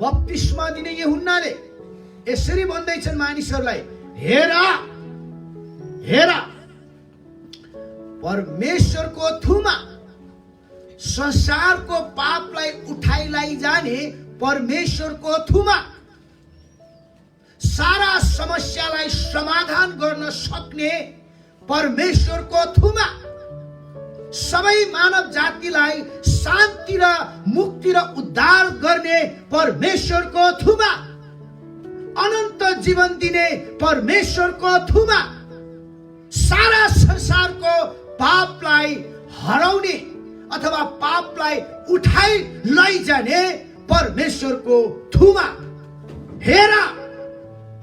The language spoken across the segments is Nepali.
बप्तिस्मा दिने यूहन्नाले यसरी भन्दैछन् मानिसहरूलाई, हेर हेर परमेश्वरको थुमा, संसारको पापलाई उठाइ लैजाने परमेश्वरको थुमा, सारा समस्यालाई समाधान गर्न सक्ने परमेश्वरको थुमा, सबै मानव जातिलाई शान्ति र मुक्ति र उद्धार गर्ने परमेश्वरको थुमा, अनन्त जीवन दिने परमेश्वरको थुमा, सारा संसारको पापलाई हराउने अथवा पापलाई उठाइ लैजाने परमेश्वरको थुमा। हेर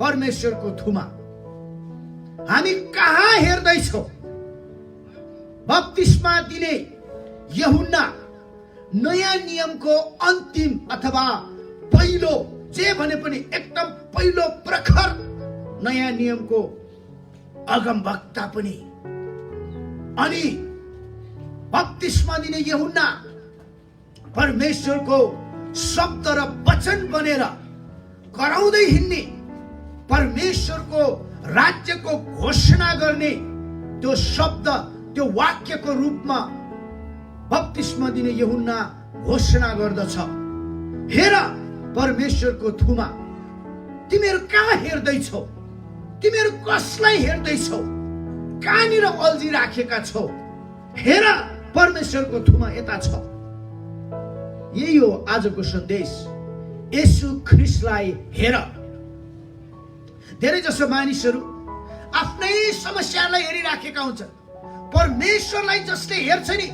परमेश्वरको थुमा। हामी कहाँ हेर्दैछौँ? बप्तिस्मा दिने यूहन्ना नयाँ नियमको अन्तिम अथवा पहिलो, जे भने पनि एकदम पहिलो प्रखर नयाँ नियमको अगमवक्ता पनि। अनि बप्तिस्मा दिने यूहन्ना परमेश्वरको शब्द र वचन बनेर कराउँदै हिँड्ने, परमेश्वरको राज्यको घोषणा गर्ने त्यो शब्द, त्यो वाक्यको रूपमा बप्तिस्मा दिने यूहन्ना घोषणा गर्दछ। हेर परमेश्वरको थुमा। तिमीहरू कहाँ हेर्दैछौ? तिमीहरू कसलाई हेर्दैछौ? कहाँनिर अल्झिराखेका छौ? हेर परमेश्वरको थुमा यता छ। यही हो आजको सन्देश। येशू ख्रीष्टलाई हेर। धेरै जसो मानिसहरू आफ्नै समस्यालाई हेरिराखेका हुन्छन्। परमेश्वरलाई जसले हेर्छ नि,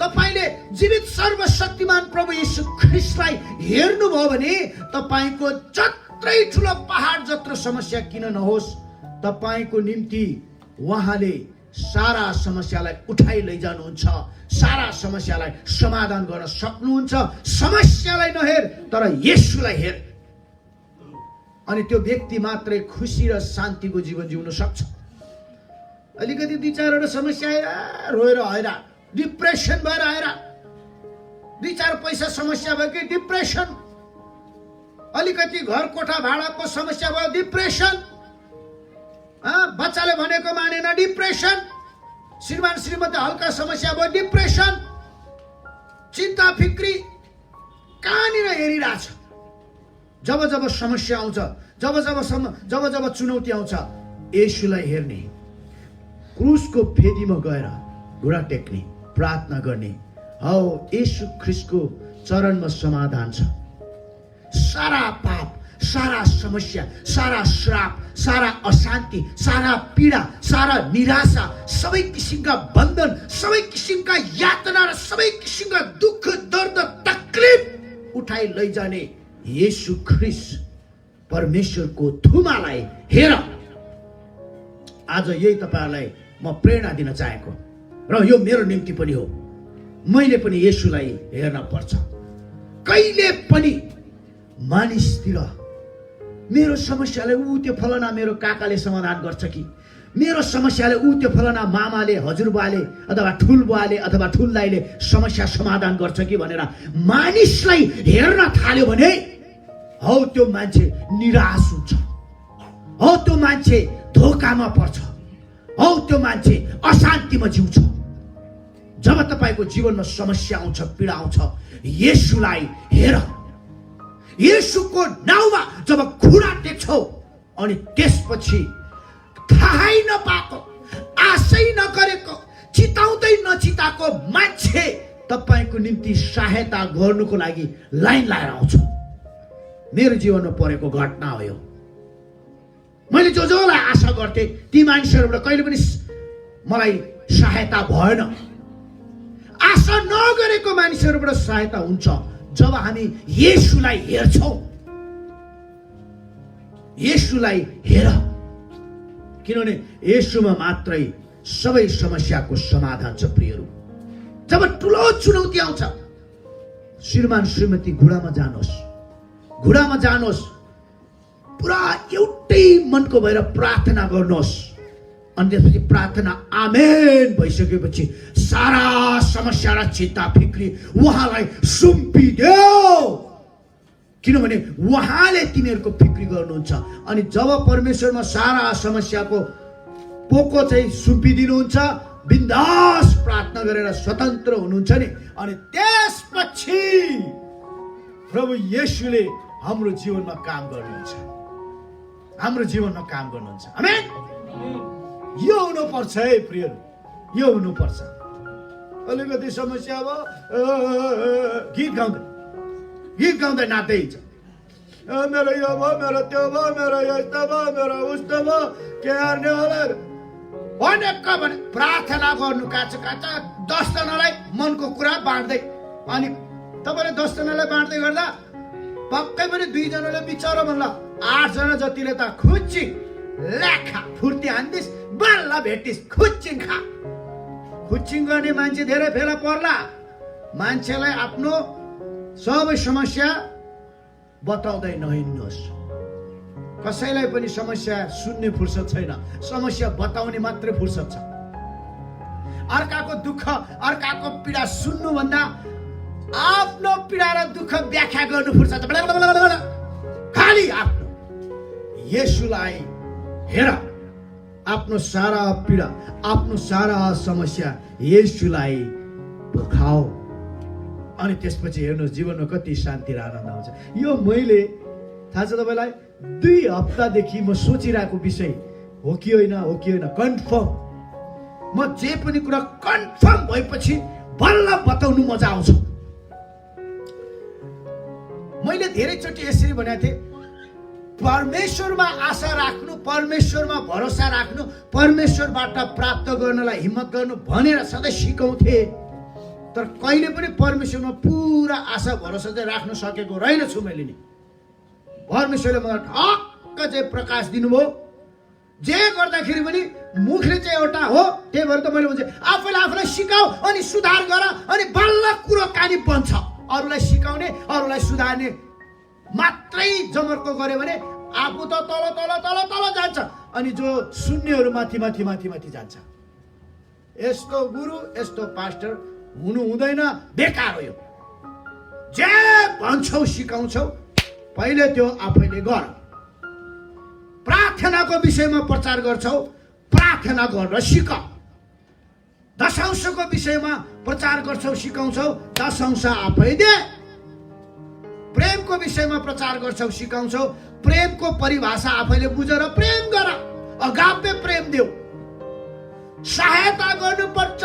तपाईले जीवित सर्वशक्तिमान प्रभु येशू ख्रीष्टलाई हेर्नुभयो भने तपाईको जत्रै ठुलो पहाड जत्रो समस्या किन नहोस्, तपाईको निम्ति उहाँले सारा समस्यालाई उठाइ लैजानुहुन्छ, सारा समस्यालाई समाधान गर्न सक्नुहुन्छ। समस्यालाई नहेर, तर येशूलाई हेर, अनि त्यो व्यक्ति मात्रै खुसी र शान्तिको जीवन जिउन सक्छ। अलिकति दुई चारवटा समस्या आएर रोएर आएर, डिप्रेसन भएर आएर, दुई चार पैसा समस्या भयो कि डिप्रेसन, अलिकति घर कोठा भाडाको समस्या भयो डिप्रेसन, बच्चाले भनेको मानेन डिप्रेसन, श्रीमान श्रीमती हल्का समस्या भयो डिप्रेसन, चिन्ता फिक्री कहाँनिर हेरिरहेछ? जब जब समस्या आउँछ, जब जब चुनौती आउँछ, येशूलाई हेर्ने, क्रुसको फेदीमा गएर घुँडा टेक्ने, प्रार्थना गर्ने। हौ येशू ख्रीष्टको चरणमा समाधान छ। सारा पाप, सारा समस्या, सारा श्राप, सारा अशान्ति, सारा पीडा, सारा निराशा, सबै किसिमका बन्धन, सबै किसिमका यातना र सबै किसिमका दुःख, दर्द, तकलिफ उठाइ लैजाने येशू ख्रीष्ट परमेश्वरको थुमालाई हेर। आज यही तपाईहरुलाई म प्रेरणा दिन चाहेको र यो मेरो निम्ति पनि हो। मैले पनि येशूलाई हेर्न पर्छ। कहिले पनि मानिसतिर मेरो समस्याले त्यो फलाना मेरो काकाले समाधान गर्छ कि, मेरो समस्याले त्यो फलाना मामाले, हजुरबाले अथवा ठुलबुवाले अथवा ठुलदाइले समस्या समाधान गर्छ कि भनेर मानिसलाई हेर्न थाल्यो भने हौ त्यो मान्छे निराश हुन्छ, हौ त्यो मान्छे धोकामा पर्छ, हौ त्यो मान्छे अशान्तिमा जिउँछ। जब तपाईको जीवनमा समस्या आउँछ, पीडा आउँछ, येशूलाई हेर। येशूको नाउँमा जब घुँडा टेक्छौ, अनि त्यसपछि थाहै नपाएको, आशै नगरेको, चिताउँदै नचिताको मान्छे तपाईको निम्ति सहायता गर्नुको लागि लाइन लाएर आउँछ। मेरो जीवनमा परेको घटना हो यो। मैले जसलाई आशा गर्थे ती मानिसहरूबाट कहिले पनि मलाई सहायता भएन। आशा नगरेको मानिसहरूबाट सहायता हुन्छ जब हामी येशूलाई हेर्छौं। येशूलाई हेर, किनभने येशूमा मात्रै सबै समस्याको समाधान छ। प्रियहरू, जब ठुलो चुनौती आउँछ, श्रीमान श्रीमती घुँडामा जानुहोस्, घुँडामा जानुहोस्, पुरा एउटै मनको भएर प्रार्थना गर्नुहोस्, अनि त्यसपछि प्रार्थना आमेन भइसकेपछि सारा समस्या र चिन्ता फिक्री उहाँलाई सुम्पिदेऊ। किनभने उहाँले तिमीहरूको फिक्री गर्नुहुन्छ। अनि जब परमेश्वरमा सारा समस्याको पोको चाहिँ सुम्पिदिनुहुन्छ, बिन्दास प्रार्थना गरेर स्वतन्त्र हुनुहुन्छ नि, अनि त्यसपछि प्रभु येशूले हाम्रो जीवनमा काम गर्नुहुन्छ, हाम्रो जीवनमा काम गर्नुहुन्छ। आमेन। यो हुनुपर्छ है प्रियहरू, यो हुनुपर्छ। अलिकति समस्या अब गीत गाउँदै नाच्दै हिँड्छ, मेरो यो भयो, मेरो त्यो भयो, मेरो यस्तो भयो, मेरो उस्तो भयो, के गर्ने होला भने प्रार्थना गर्नु काँचो 10 जनालाई मनको कुरा बाँड्दै, अनि तपाईँले 10 जनालाई बाँड्दै गर्दा पक्कै पनि 2 जनाले बिचरा भन्ला 8 जना जतिले त खुच्ची ल्याखा फुर्ती हान्दिस्, बल्ल भेटिस्, खुच्चिङ खा। खुच्चिङ गर्ने मान्छे धेरै फेला पर्ला। मान्छेलाई आफ्नो सबै समस्या बताउँदै नहिँड्नुहोस्। कसैलाई पनि समस्या सुन्ने फुर्सद छैन, समस्या बताउने मात्रै फुर्सद छ। अर्काको दुःख, अर्काको पीडा सुन्नुभन्दा आफ्नो पीडा र दुःख व्याख्या गर्नु फुर्सद छ। खाली आफ्नो येशूलाई हेर, आफ्नो सारा पीडा, आफ्नो सारा समस्या येशूलाई पोखाऊ, अनि त्यसपछि हेर्नुहोस् जीवनमा कति शान्ति र आनन्द आउँछ। यो मैले थाहा छ तपाईँलाई 2 हप्तादेखि म सोचिरहेको विषय हो कि होइन कन्फर्म। म जे पनि कुरा कन्फर्म भएपछि बल्ल बताउनु मजा आउँछ। मैले धेरैचोटि यसरी भनेको थिएँ, परमेश्वरमा आशा राख्नु, परमेश्वरमा भरोसा राख्नु, परमेश्वरबाट प्राप्त गर्नलाई हिम्मत गर्नु भनेर सधैँ सिकाउँथे। तर कहिले पनि परमेश्वरमा पुरा आशा भरोसा चाहिँ राख्न सकेको रहेनछु मैले नि। परमेश्वरले मलाई ठक्क चाहिँ प्रकाश दिनुभयो। जे गर्दाखेरि पनि मुखले चाहिँ एउटा हो, त्यही भएर त मैले भन्छ आफैले आफूलाई सिकाऊ अनि सुधार गर, अनि बल्ल कुरो कानी बन्छ। अरूलाई सिकाउने, अरूलाई सुधार्ने मात्रै जमर्को गऱ्यो भने आफू त तल तल तल तल जान्छ, अनि जो सुन्नेहरू माथि माथि माथि माथि जान्छ। यस्तो गुरु, यस्तो पास्टर हुनु हुँदैन, बेकार हो यो। जे भन्छौ सिकाउँछौ पहिले त्यो आफैले गर। प्रार्थनाको विषयमा प्रचार गर्छौ, प्रार्थना गर्न सिक। दशांशको विषयमा प्रचार गर्छौ, सिकाउँछौ, दशांश आफै दे। प्रेमको विषयमा प्रचार गर्छौ, सिकाउँछौ, प्रेमको परिभाषा आफैले बुझेर प्रेम गर। अगापे प्रेम देऊ। सहायता गर्नुपर्छ,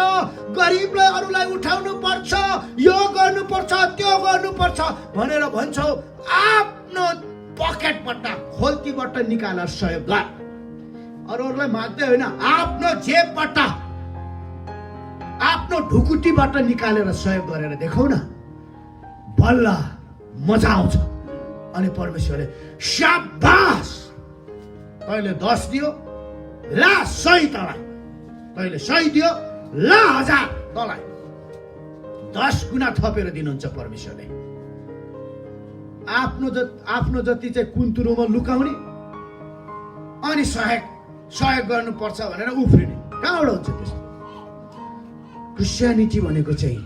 गरिबलाई अरूलाई उठाउनु पर्छ, यो गर्नुपर्छ, त्यो गर्नुपर्छ भनेर भन्छौ, आफ्नो पकेटबाट खोल्तीबाट निकालेर सहयोग गर। अरूहरूलाई माग्दै होइन, आफ्नो जेबबाट, आफ्नो ढुकुटीबाट निकालेर सहयोग गरेर देखाउ न, बल्ल मजा आउँछ। अनि परमेश्वरले शाबास, तैँले 10 दियो, ला 100 तँलाई, तैँले 100 दियो, ला 1000 तँलाई, 10 गुणा थपेर दिनुहुन्छ परमेश्वरले। आफ्नो जति चाहिँ कुन्तुरोमा लुकाउने अनि सहयोग गर्नुपर्छ भनेर उफ्रिने, कहाँबाट हुन्छ त्यस्तो? क्रिस्चियनिटी भनेको चाहिँ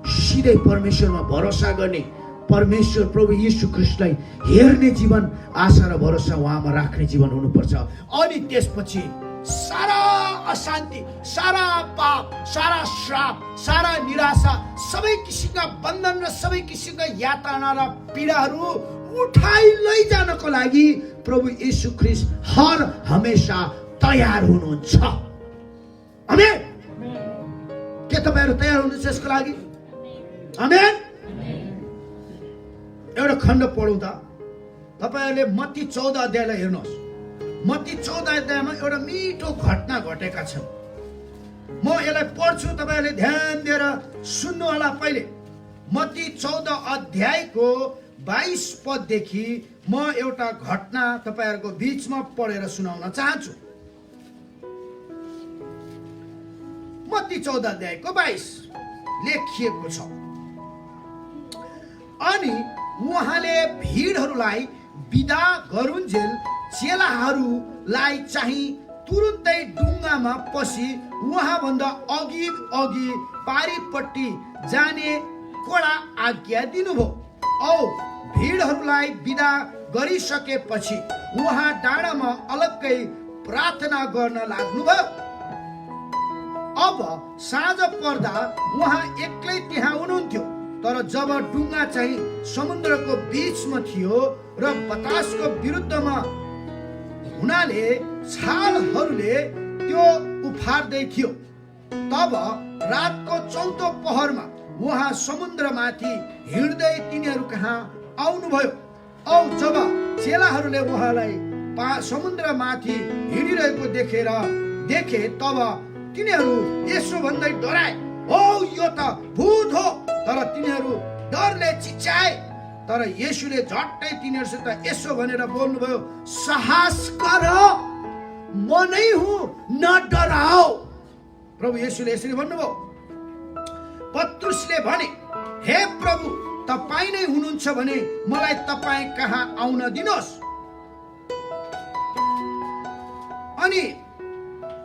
सिधै परमेश्वरमा भरोसा गर्ने, परमेश्वर प्रभु येशू ख्रीष्टलाई हेर्ने जीवन, आशा र भरोसा उहाँमा राख्ने जीवन हुनुपर्छ। अनि त्यसपछि सारा अशान्ति, सारा पाप, सारा श्राप, सारा निराशा, सबै किसिमका बन्धन र सबै किसिमका यातना र पीडाहरू उठाइ लैजानको लागि प्रभु येशू ख्रीष्ट हर हमेशा तयार हुनुहुन्छ। आमेन। के तपाईहरु तयार हुनुहुन्छ यसको लागि? आमेन। एउटा खण्ड पढौँ त। तपाईहरुले मत्ती 14 अध्यायलाई हेर्नुहोस्। मत्ती 14 अध्यायमा एउटा मिठो घटना घटेका छन्। म यसलाई पढ्छु, तपाईहरुले ध्यान दिएर सुन्नु होला। पहिले मत्ती 14 अध्यायको 22 पददेखि म एउटा घटना तपाईहरुको बीचमा पढेर सुनाउन चाहन्छु। मत्ती 14 अध्यायको 22 लेखिएको छ। अनि उहाँले भिडहरूलाई बिदा गरुन्जेल चेलाहरूलाई चाहिँ तुरुन्तै डुङ्गामा पसी उहाँभन्दा अघि पारिपट्टि जाने कडा आज्ञा दिनुभयो। औ भिडहरूलाई बिदा गरिसकेपछि उहाँ डाँडामा अलग्गै प्रार्थना गर्न लाग्नुभयो। अब साँझ पर्दा उहाँ एक्लै त्यहाँ हुनुहुन्थ्यो। तर जब डुङ्गा चाहिँ समुद्रको बीचमा थियो र बतासको विरुद्धमा हुनाले छालहरूले त्यो उफार्दै थियो, तब रातको चौथो पहरमा उहाँ समुद्रमाथि हिँड्दै तिनीहरू कहाँ आउनुभयो। औ जब चेलाहरूले उहाँलाई समुद्रमाथि हिँडिरहेको देखे तब तिनीहरू यसो भन्दै डराए, "ओ यो त भूत हो।" तर तिनीहरू डरले चिच्याए। तर येशूले झट्टै तिनीहरूसित यसो भनेर बोल्नुभयो, "साहस गर, म नै हुँ, न डराओ।" प्रभु येशूले यसरी भन्नुभयो। पत्रुसले भने, "हे प्रभु, तपाईँ नै हुनुहुन्छ भने मलाई तपाईँ कहाँ आउन दिनुहोस्, अनि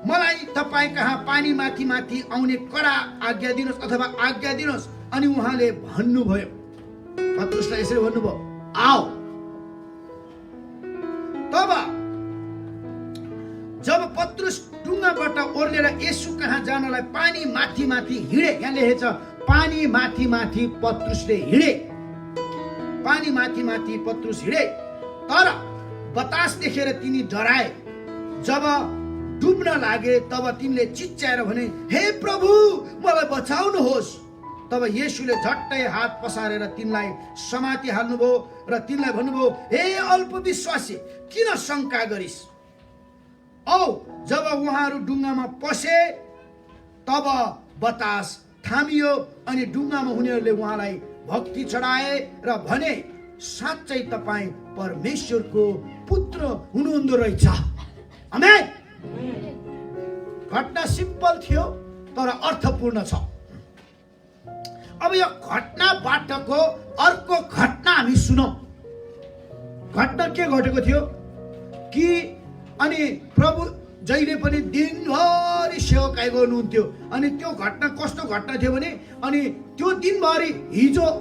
मलाई तपाईँ कहाँ पानी माथि माथि आउने कडा आज्ञा दिनुहोस् अथवा आज्ञा दिनुहोस्।" अनि उहाँले भन्नुभयो, पत्रुसलाई यसरी भन्नुभयो, "आओ।" तब जब पत्रुस डुङ्गाबाट ओर्लेर येशू कहाँ जानलाई पानी माथि माथि हिँडे, यहाँ लेखेको छ पानी माथि माथि पत्रुसले हिँडे, पानी माथि माथि पत्रुस हिँडे। तर बतास देखेर तिनी डराए। जब डुब्न लागे तब तिनले चिच्याएर भने, "हे प्रभु, मलाई बचाउनुहोस्।" तब येशूले झट्टै हात पसारेर तिनलाई समाति हाल्नुभयो र तिनलाई भन्नुभयो, "हे अल्पविश्वासी, किन शङ्का गरिस्?" औ जब उहाँहरू डुङ्गामा पसे तब बतास थामियो अनि डुङ्गामा हुनेहरूले उहाँलाई भक्ति चढाए र भने, "साँच्चै तपाईँ परमेश्वरको पुत्र हुनुहुँदो रहेछ।" आमेन। घटना सिम्पल थियो तर अर्थपूर्ण छ। अब यो घटनाबाटको अर्को घटना हामी सुनौं। घटना के घटेको थियो कि अनि प्रभु जहिले पनि दिनभरि सेवकाई गर्नुहुन्थ्यो। अनि त्यो घटना कस्तो घटना थियो भने, अनि त्यो दिनभरि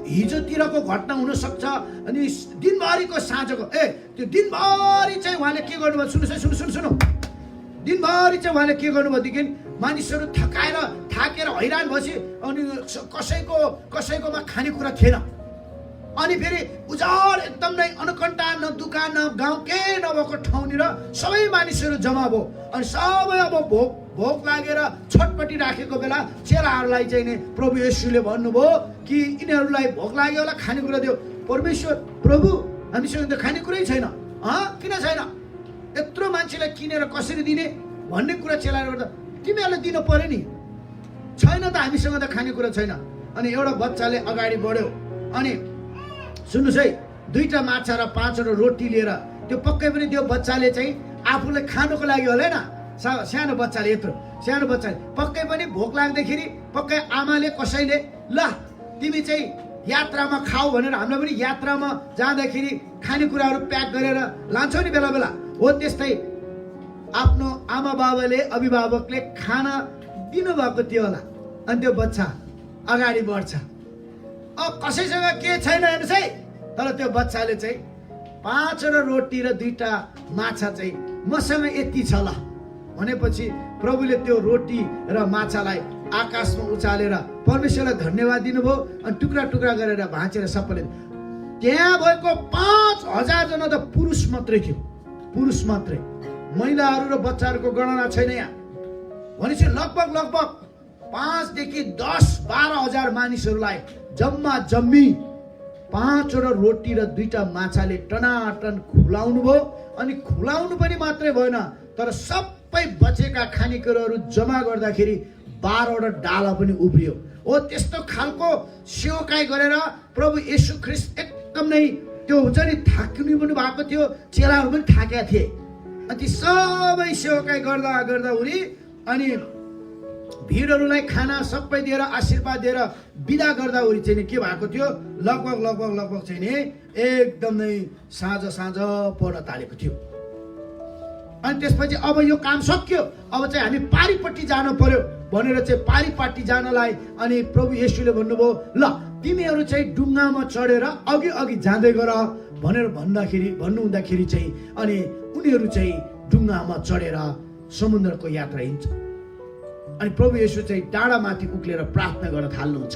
हिजोतिरको घटना हुन सक्छ, अनि दिनभरिको साँझको त्यो दिनभरि चाहिँ उहाँले के गर्नुभयो, सुन्नु दिनभरि चाहिँ उहाँले के गर्नुभयोदेखि मानिसहरू थाकेर हैरान भएपछि अनि कसैकोमा खानेकुरा थिएन। अनि फेरि उजाड एकदम नै अनकन्टा, न दुकान न गाउँ केही नभएको ठाउँनिर सबै मानिसहरू जम्मा भयो। अनि सबै अब भोक लागेर छटपटी राखेको बेला चेलाहरूलाई चाहिँ नि प्रभु येशूले भन्नुभयो कि यिनीहरूलाई भोक लाग्यो होला, खानेकुरा दियो। परमेश्वर, प्रभु, हामीसँग त खानेकुरै छैन। किन छैन? यत्रो मान्छेलाई किनेर कसरी दिने भन्ने कुरा चेलाले गर्दा तिमीहरूलाई दिनु पर्यो नि। छैन त, हामीसँग त खानेकुरा छैन। अनि एउटा बच्चाले अगाडि बढ्यो अनि सुन्नुहोस् है, 2टा माछा र 5वटा रोटी लिएर, त्यो पक्कै पनि त्यो बच्चाले चाहिँ आफूलाई खानुको लागि होला न, सानो बच्चाले, यत्रो सानो बच्चाले पक्कै पनि भोक लाग्दाखेरि पक्कै आमाले कसैले, "ल तिमी चाहिँ यात्रामा खाऊ" भनेर हामीलाई पनि यात्रामा जाँदाखेरि खानेकुराहरू प्याक गरेर लान्छौ नि बेला बेला, हो त्यस्तै आफ्नो आमा बाबाले, अभिभावकले खाना दिनुभएको थियो होला। अनि त्यो बच्चा अगाडि बढ्छ। अब कसैसँग के छैन हेर्नुहोस् है, तर त्यो बच्चाले चाहिँ 5वटा रोटी र 2टा माछा चाहिँ मसँग यति छ ल भनेपछि प्रभुले त्यो रोटी र माछालाई आकाशमा उचालेर परमेश्वरलाई धन्यवाद दिनुभयो। अनि टुक्रा टुक्रा गरेर भाँचेर सबैले, त्यहाँ भएको 5000 जना त पुरुष मात्रै थियो, पुरुष मात्रै, महिलाहरू र बच्चाहरूको गणना छैन यहाँ। भनेपछि लगभग 5 देखि 10-12 हजार मानिसहरूलाई जम्मा जम्मी 5वटा रोटी र 2टा माछाले टनाटन खुलाउनु भयो। अनि खुलाउनु पनि मात्रै भएन, तर सबै बचेका खानेकुराहरू जम्मा गर्दाखेरि 12वटा डाला पनि उब्रियो। हो त्यस्तो खालको सेवकाई गरेर प्रभु येशू ख्रीष्ट एकदम नै त्यो हुन्छ नि थाक्नु पनि भएको थियो, चेलाहरू पनि थाकेका थिए। अनि सबै सेवकाई गर्दा गर्दा उनी अनि भिडहरूलाई खाना सबै दिएर आशीर्वाद दिएर बिदा गर्दा उनी चाहिँ के भएको थियो, लगभग चाहिँ नि एकदमै साँझ पर्न थालेको थियो। अनि त्यसपछि अब यो काम सकियो, अब चाहिँ हामी पारिपट्टि जानु पर्यो भनेर चाहिँ पारिपट्टि जानलाई अनि प्रभु येशूले भन्नुभयो, "ल तिमीहरू चाहिँ डुङ्गामा चढेर अघि अघि जाँदै गर भनेर भन्नुहुँदाखेरि चाहिँ अनि उनीहरू चाहिँ डुङ्गामा चढेर समुद्रको यात्रा हिँड्छ। अनि प्रभु येशू चाहिँ डाँडामाथि उक्लेर प्रार्थना गर्न थाल्नुहुन्छ।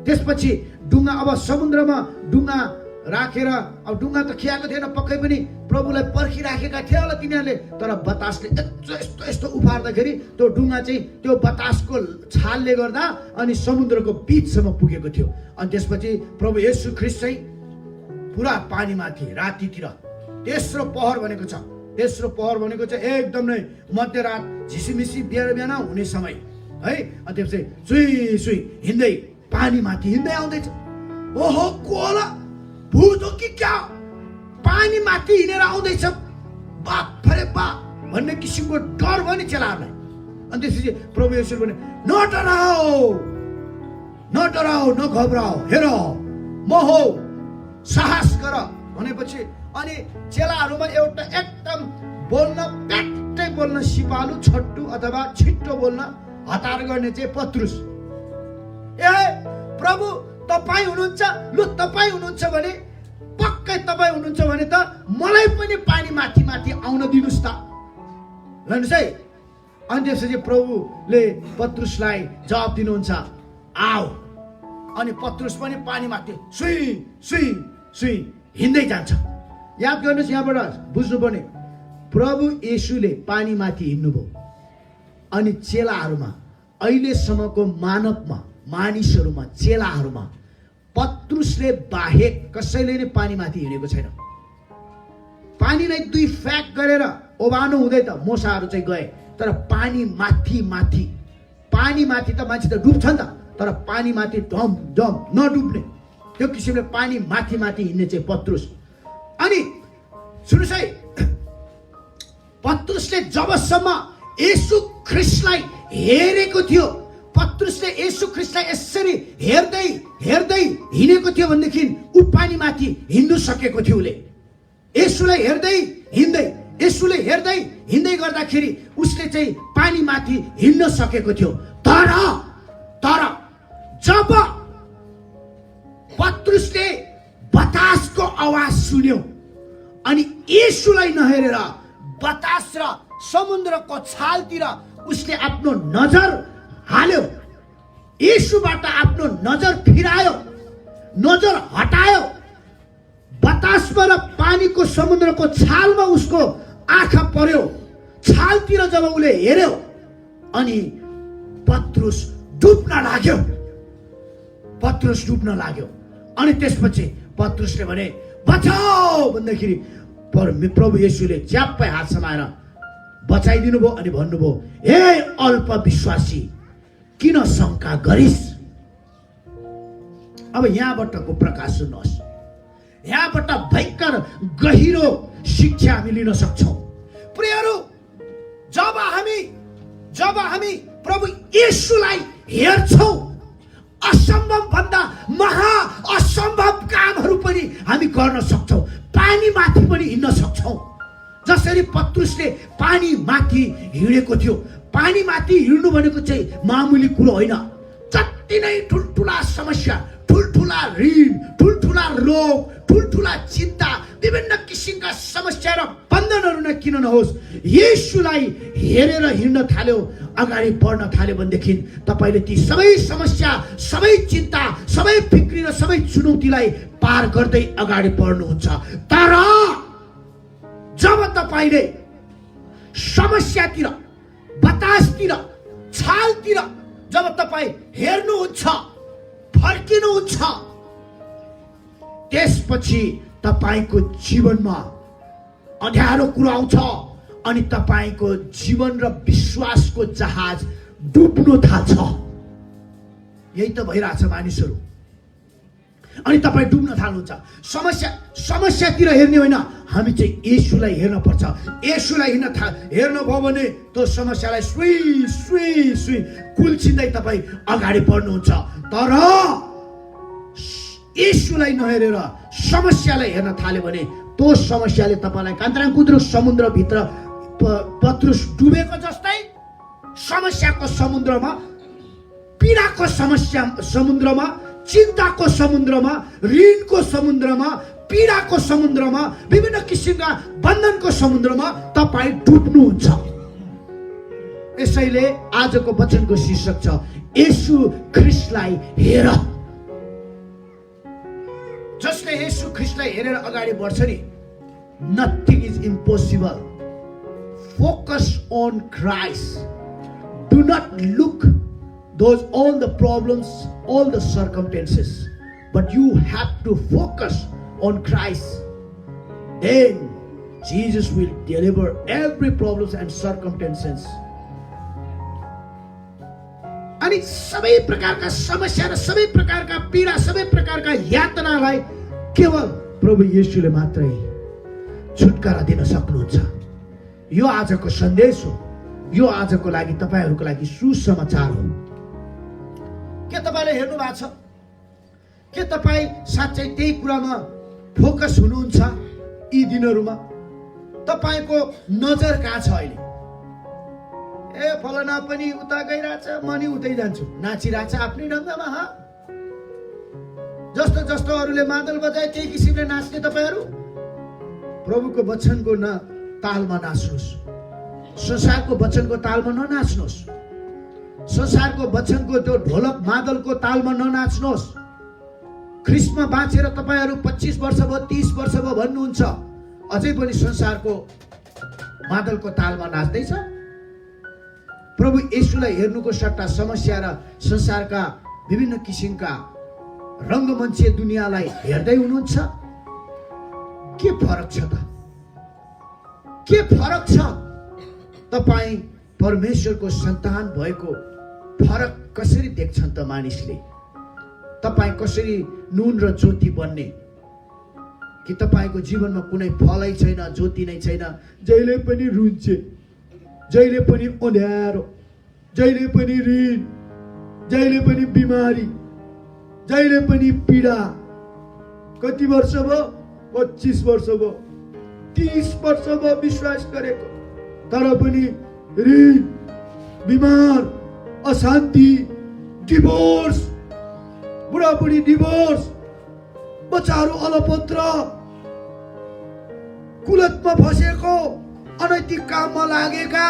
त्यसपछि डुङ्गा अब समुद्रमा डुङ्गा राखेर अब डुङ्गा त खियाएको थिएन, पक्कै पनि प्रभुलाई पर्खिराखेका थियो होला तिनीहरूले, तर बतासले यस्तो यस्तो उफार्दाखेरि त्यो डुङ्गा चाहिँ त्यो बतासको छालले गर्दा अनि समुद्रको बिचसम्म पुगेको थियो। अनि त्यसपछि प्रभु येशू ख्रीष्ट चाहिँ पुरा पानीमाथि रातितिर तेस्रो पहर भनेको छ। तेस्रो पहर भनेको चाहिँ एकदम नै मध्यरात झिसिमिसी बिहान हुने समय है। अनि त्यसपछि सुई सुई हिँड्दै पानीमाथि हिँड्दै आउँदैछ। ओहो कोला भूत हो कि क्या, पानी माथि हिँडेर आउँदैछ, बाप फरे बाप भन्ने किसिमको डर भयो नि चेलाहरूलाई। अनि त्यसपछि प्रभु येशूले भने न डराओ न घबराओ, हेर म हो, साहस गर भनेपछि अनि चेलाहरूमा एउटा एकदम बोल्न प्याट्टै बोल्न सिपालु छट्टु अथवा छिट्टो बोल्न हतार गर्ने चाहिँ पत्रुस। ए प्रभु तपाईँ हुनुहुन्छ, लु तपाईँ हुनुहुन्छ भने पक्कै तपाईँ हुनुहुन्छ भने त मलाई पनि पानी माथि माथि आउन दिनुस् त भन्नुहोस् है। अनि त्यसपछि प्रभुले पत्रुसलाई जवाब दिनुहुन्छ आऊ। अनि पत्रुस पनि पानी माथि सुई सुई सुई हिँड्दै जान्छ। याद गर्नुहोस्, यहाँबाट बुझ्नुपर्ने प्रभु येशूले पानी माथि हिँड्नुभयो अनि चेलाहरूमा अहिलेसम्मको मानवमा मानिसहरूमा चेलाहरूमा पत्रुसले बाहेक कसैले नै पानी माथि हिँडेको छैन। पानीलाई दुई फ्याक गरेर ओभानो हुँदै त मोसाहरू चाहिँ गए, तर पानी माथि माथि त मान्छे त डुब्छ नि त, तर पानी माथि डम डम नडुब्ने त्यो किसिमले पानी माथि माथि हिँड्ने चाहिँ पत्रुस। अनि सुन्नुहोस् है, पत्रुसले जबसम्म येशू ख्रीष्टलाई हेरेको थियो, पत्रुसले येशू ख्रीष्टलाई यसरी हेर्दै हेर्दै हिँडेको थियो भनेदेखि ऊ पानी माथि हिँड्नु सकेको थियो। उसले येशूलाई हेर्दै हिँड्दै येशूले हेर्दै हिँड्दै गर्दाखेरि उसले चाहिँ पानी माथि हिँड्न सकेको थियो। तर जब पत्रुसले बतासको आवाज सुन्यो अनि येशूलाई नहेरेर बतास र समुद्रको छालतिर उसले आफ्नो नजर हाल्यो, येशूबाट आफ्नो नजर फिरायो, नजर हटायो, बतासमा र पानीको समुद्रको छालमा उसको आँखा पर्यो, छालतिर जब उसले हेर्यो अनि पत्रुस डुब्न लाग्यो। अनि त्यसपछि पत्रुसले भने बचाओ भन्दाखेरि प्रभु येशूले च्याप्पै हात समाएर बचाइदिनु भयो अनि भन्नुभयो हे अल्प विश्वासी किन शंका गरिस्। अब यहाँबाटको प्रकाश सुन्नुहोस्, यहाँबाट भयंकर गहिरो शिक्षा हामी लिन सक्छौं। प्रियहरू, जब हामी प्रभु येशूलाई हेर्छौं, असम्भव भन्दा महा असम्भव कामहरू पनि हामी गर्न सक्छौं, पानी माथि पनि हिँड्न सक्छौं। जसरी पत्रुसले पानी माथि हिँडेको थियो। पानी माथि हिँड्नु भनेको चाहिँ मामुली कुरो होइन। जति नै ठुल्ठुला समस्या, ठुल्ठुला ऋण, ठुल्ठुला रोग, ठुल्ठुला चिन्ता, विभिन्न किसिमका समस्या र बन्धनहरू नै किन नहोस्, येशूलाई हेरेर हिँड्न थाल्यो, अगाडि बढ्न थाल्यो भनेदेखि तपाईले ती सबै समस्या, सबै चिन्ता, सबै फिक्री र सबै चुनौतीलाई पार गर्दै अगाडि बढ्नुहुन्छ। तर जब तपाईले समस्यातिर, बतासतिर, छालतिर जब तपाई हेर्नुहुन्छ, फर्किनुहुन्छ, त्यसपछि तपाईको जीवनमा अँध्यारो कुरा आउँछ अनि तपाईको जीवन र विश्वासको जहाज डुब्नु थाल्छ। यही त भइरहेछ मानिसहरू। अनि तपाई डुब्न थाल्नुहुन्छ। समस्यातिर हेर्ने होइन, हामी चाहिँ येशूलाई हेर्न पर्छ। येशूलाई हेर्नु भयो भने त्यो समस्यालाई सुई सुई सुई कुल्चिँदै तपाई अगाडि बढ्नुहुन्छ। तर येशूलाई नहेरेर समस्यालाई हेर्न थाल्यो भने त्यो समस्याले तपाईलाई कान्ताराकुद्रो समुद्रभित्र पत्रुस डुबेको जस्तै समस्याको समुद्रमा, पीडाको समुद्रमा, चिन्ताको समुद्रमा, ऋणको समुद्रमा, पीडाको समुद्रमा, विभिन्न किसिमका बन्धनको समुद्रमा तपाईँ डुब्नुहुन्छ। यसैले आजको वचनको शीर्षक छ येशू ख्रीष्टलाई हेर। जसले येशू ख्रीष्टलाई हेरेर अगाडि बढ्छ नि, nothing is impossible. Focus on Christ. Do not look those all the problems, all the circumstances, but you have to focus on Christ. Then Jesus will deliver every problems and circumstances. अनि सबै प्रकारका समस्या र सबै प्रकारका पीडा, सबै प्रकारका यातनालाई केवल प्रभु येशूले मात्रै छुटकारा दिन सक्नुहुन्छ। यो आजको सन्देश हो। यो आजको लागि तपाईहरुको लागि सुसमाचार हो। के तपाईले हेर्नु भएको छ? के तपाई साच्चै त्यही कुरामा फोकस हुनुहुन्छ? यी दिनहरुमा तपाईको नजर कहाँ छ अहिले? ए फलना पनि उता गइराछ, म नि उतै जान्छु, नाचिराछ आफ्नै ढंगमा। जस्तो जस्तो अरूले मादल बजाए त्यही किसिमले नाच्ने तपाईहरु प्रभुको वचनको न तालमा नाच्नुस्। संसारको वचनको तालमा ननाच्नुस्। संसारको वचनको त्यो ढोलक मादलको तालमा ननाच्नुस्। ख्रीष्टमा बाँचेर तपाईहरु 25 वर्ष भयो, 30 वर्ष भयो भन्नुहुन्छ, अझै पनि संसारको मादलको तालमा नाच्दै छ। प्रभु येशूलाई हेर्नुको सट्टा समस्या र संसारका विभिन्न किसिमका रंगमञ्चीय दुनियाँलाई हेर्दै हुनुहुन्छ। के फरक छ त? के फरक छ? तपाई परमेश्वरको सन्तान भएको फरक कसरी देख्छन् त मानिसले? तपाई कसरी नुन र ज्योति बन्ने? कि तपाईको जीवनमा कुनै फलै छैन, ज्योति नै छैन, जहिले पनि रुन्छे, जहिले पनि अँध्यारो, जहिले पनि ऋण, जहिले पनि बिमारी, जहिले पनि पीडा। कति वर्ष भयो? 25 वर्ष भयो, 30 वर्ष भयो विश्वास गरेको, तर पनि ऋण, बिमार, अशान्ति, डिभोर्स, बुढाबुढी डिभोर्स, बच्चाहरू अलपत्र, कुलतमा फसेको, अनैतिक काममा लागेका,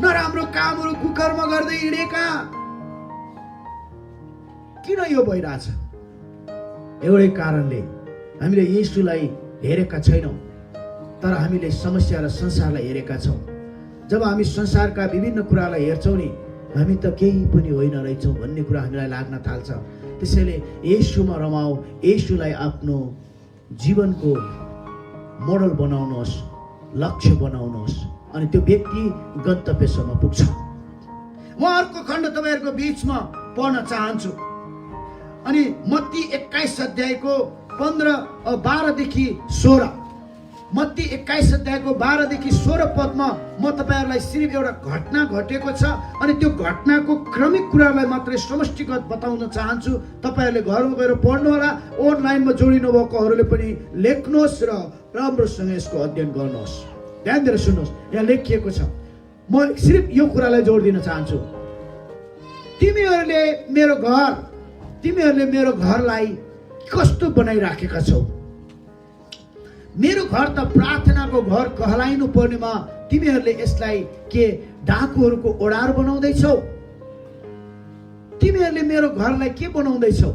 नराम्रो कामहरू कुकर्म गर्दै हिँडेका। किन यो भइरहेछ? एउटै कारणले हामीले येशूलाई हेरेका छैनौं, तर हामीले समस्या र संसारलाई हेरेका छौं। जब हामी संसारका विभिन्न कुरालाई हेर्छौं नि, हामी त केही पनि होइन रहेछौं भन्ने कुरा हामीलाई लाग्न थाल्छ। त्यसैले येशूमा रमाऊ, येशूलाई आफ्नो जीवनको मोडल बनाउनुहोस्, लक्ष्य बनाउनुहोस्, अनि त्यो व्यक्ति गन्तव्यसम्म पुग्छ। म अर्को खण्ड तपाईहरुको बीचमा पढ्न चाहन्छु। अनि मत्ती 21 अध्यायको 12 देखि 16, मत्ती 21 अध्यायको 12 देखि 16 पदमा म तपाईहरुलाई सिर्फ एउटा घटना घटेको छ अनि त्यो घटनाको क्रमिक कुरालाई मात्रै समष्टिगत बताउन चाहन्छु। तपाईहरुले घरमा गएर पढ्नु होला, अनलाइनमा जोडिनु भएकोहरुले पनि लेख्नुहोस् र राम्रोसँग यसको अध्ययन गर्नुहोस्। ध्यान दिएर सुन्नुहोस्, यहाँ लेखिएको छ। म सिर्फ यो कुरालाई जोड दिन चाहन्छु। तिमीहरुले मेरो घरलाई कस्तो बनाइराखेका छौ? मेरो घर त प्रार्थनाको घर कहलाइनु पर्नेमा तिमीहरुले यसलाई के डाकुहरुको ओडार बनाउँदैछौ? तिमीहरुले मेरो घरलाई के बनाउँदैछौ?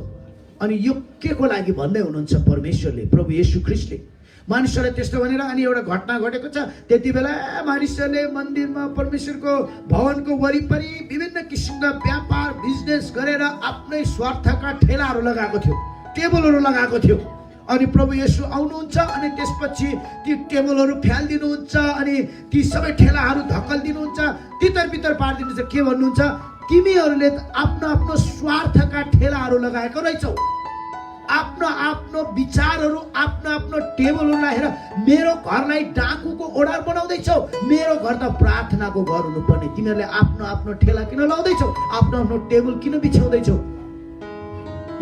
अनि यो के को लागि भन्दै हुनुहुन्छ परमेश्वरले, प्रभु येशू ख्रीष्टले। मानिसहरूले त्यस्तो भनेर अनि एउटा घटना घटेको छ। त्यति बेला मानिसहरूले मन्दिरमा परमेश्वरको भवनको वरिपरि विभिन्न किसिमका व्यापार बिजनेस गरेर आफ्नै स्वार्थका ठेलाहरू लगाएको थियो, टेबलहरू लगाएको थियो। अनि प्रभु येशू आउनुहुन्छ अनि त्यसपछि ती टेबलहरू फ्याल्दिनुहुन्छ अनि ती सबै ठेलाहरू धक्कल्दिनुहुन्छ, तितर बितर पार्दिनुहुन्छ। के भन्नुहुन्छ? तिमीहरूले आफ्नो आफ्नो स्वार्थका ठेलाहरू लगाएको रहेछौ, आफ्नो आफ्नो विचारहरू, आफ्नो आफ्नो टेबलहरू राखेर मेरो घरलाई डाकुको ओडार बनाउँदैछौ। मेरो घर त प्रार्थनाको घर हुनुपर्ने, तिमीहरूले आफ्नो आफ्नो ठेला किन लाउँदैछौ? आफ्नो आफ्नो टेबल किन बिछाउँदैछौ?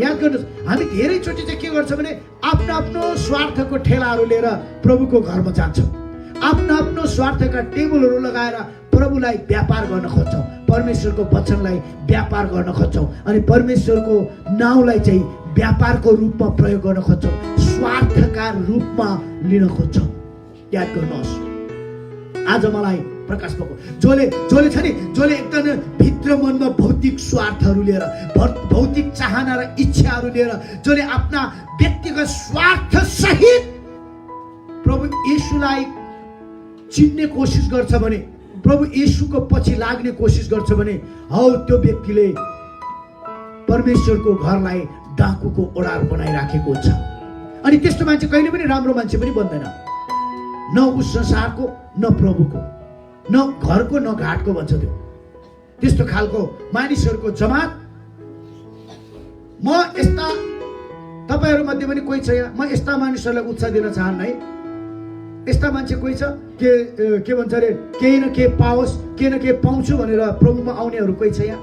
याद गर्नुहोस्, हामी धेरैचोटि चाहिँ के गर्छौँ भने आफ्नो आफ्नो स्वार्थको ठेलाहरू लिएर प्रभुको घरमा जान्छौँ, आफ्नो आफ्नो स्वार्थका टेबलहरू लगाएर प्रभुलाई व्यापार गर्न खोज्छौँ, परमेश्वरको वचनलाई व्यापार गर्न खोज्छौँ अनि परमेश्वरको नाउँलाई चाहिँ व्यापारको रूपमा प्रयोग गर्न खोज्छौँ, स्वार्थका रूपमा लिन खोज्छौँ। याद गर्नुहोस्, आज मलाई प्रकाश भएको जसले छ नि, जसले एकदम भित्र मनमा भौतिक स्वार्थहरू लिएर, भौतिक चाहना र इच्छाहरू लिएर, जसले आफ्ना व्यक्तिगत स्वार्थ सहित प्रभु येशूलाई चिन्ने कोसिस गर्छ भने, प्रभु येशूको पछि लाग्ने कोसिस गर्छ भने, हौ त्यो व्यक्तिले परमेश्वरको घरलाई डाकुको ओडार बनाइराखेको छ। अनि त्यस्तो मान्छे कहिले पनि राम्रो मान्छे पनि बन्दैन, न उस संसारको, न प्रभुको, न घरको, न घाटको भन्छ त्यो। त्यस्तो खालको मानिसहरूको जमात। म यस्ता, तपाईहरु मध्ये पनि कोही छ यहाँ, म यस्ता मानिसहरूलाई उत्साह दिन चाहन्न है। यस्ता मान्छे कोही छ के भन्छ अरे, केही न केही पाओस्, केही न केही पाउँछु भनेर प्रभुमा आउनेहरू कोही छ यहाँ?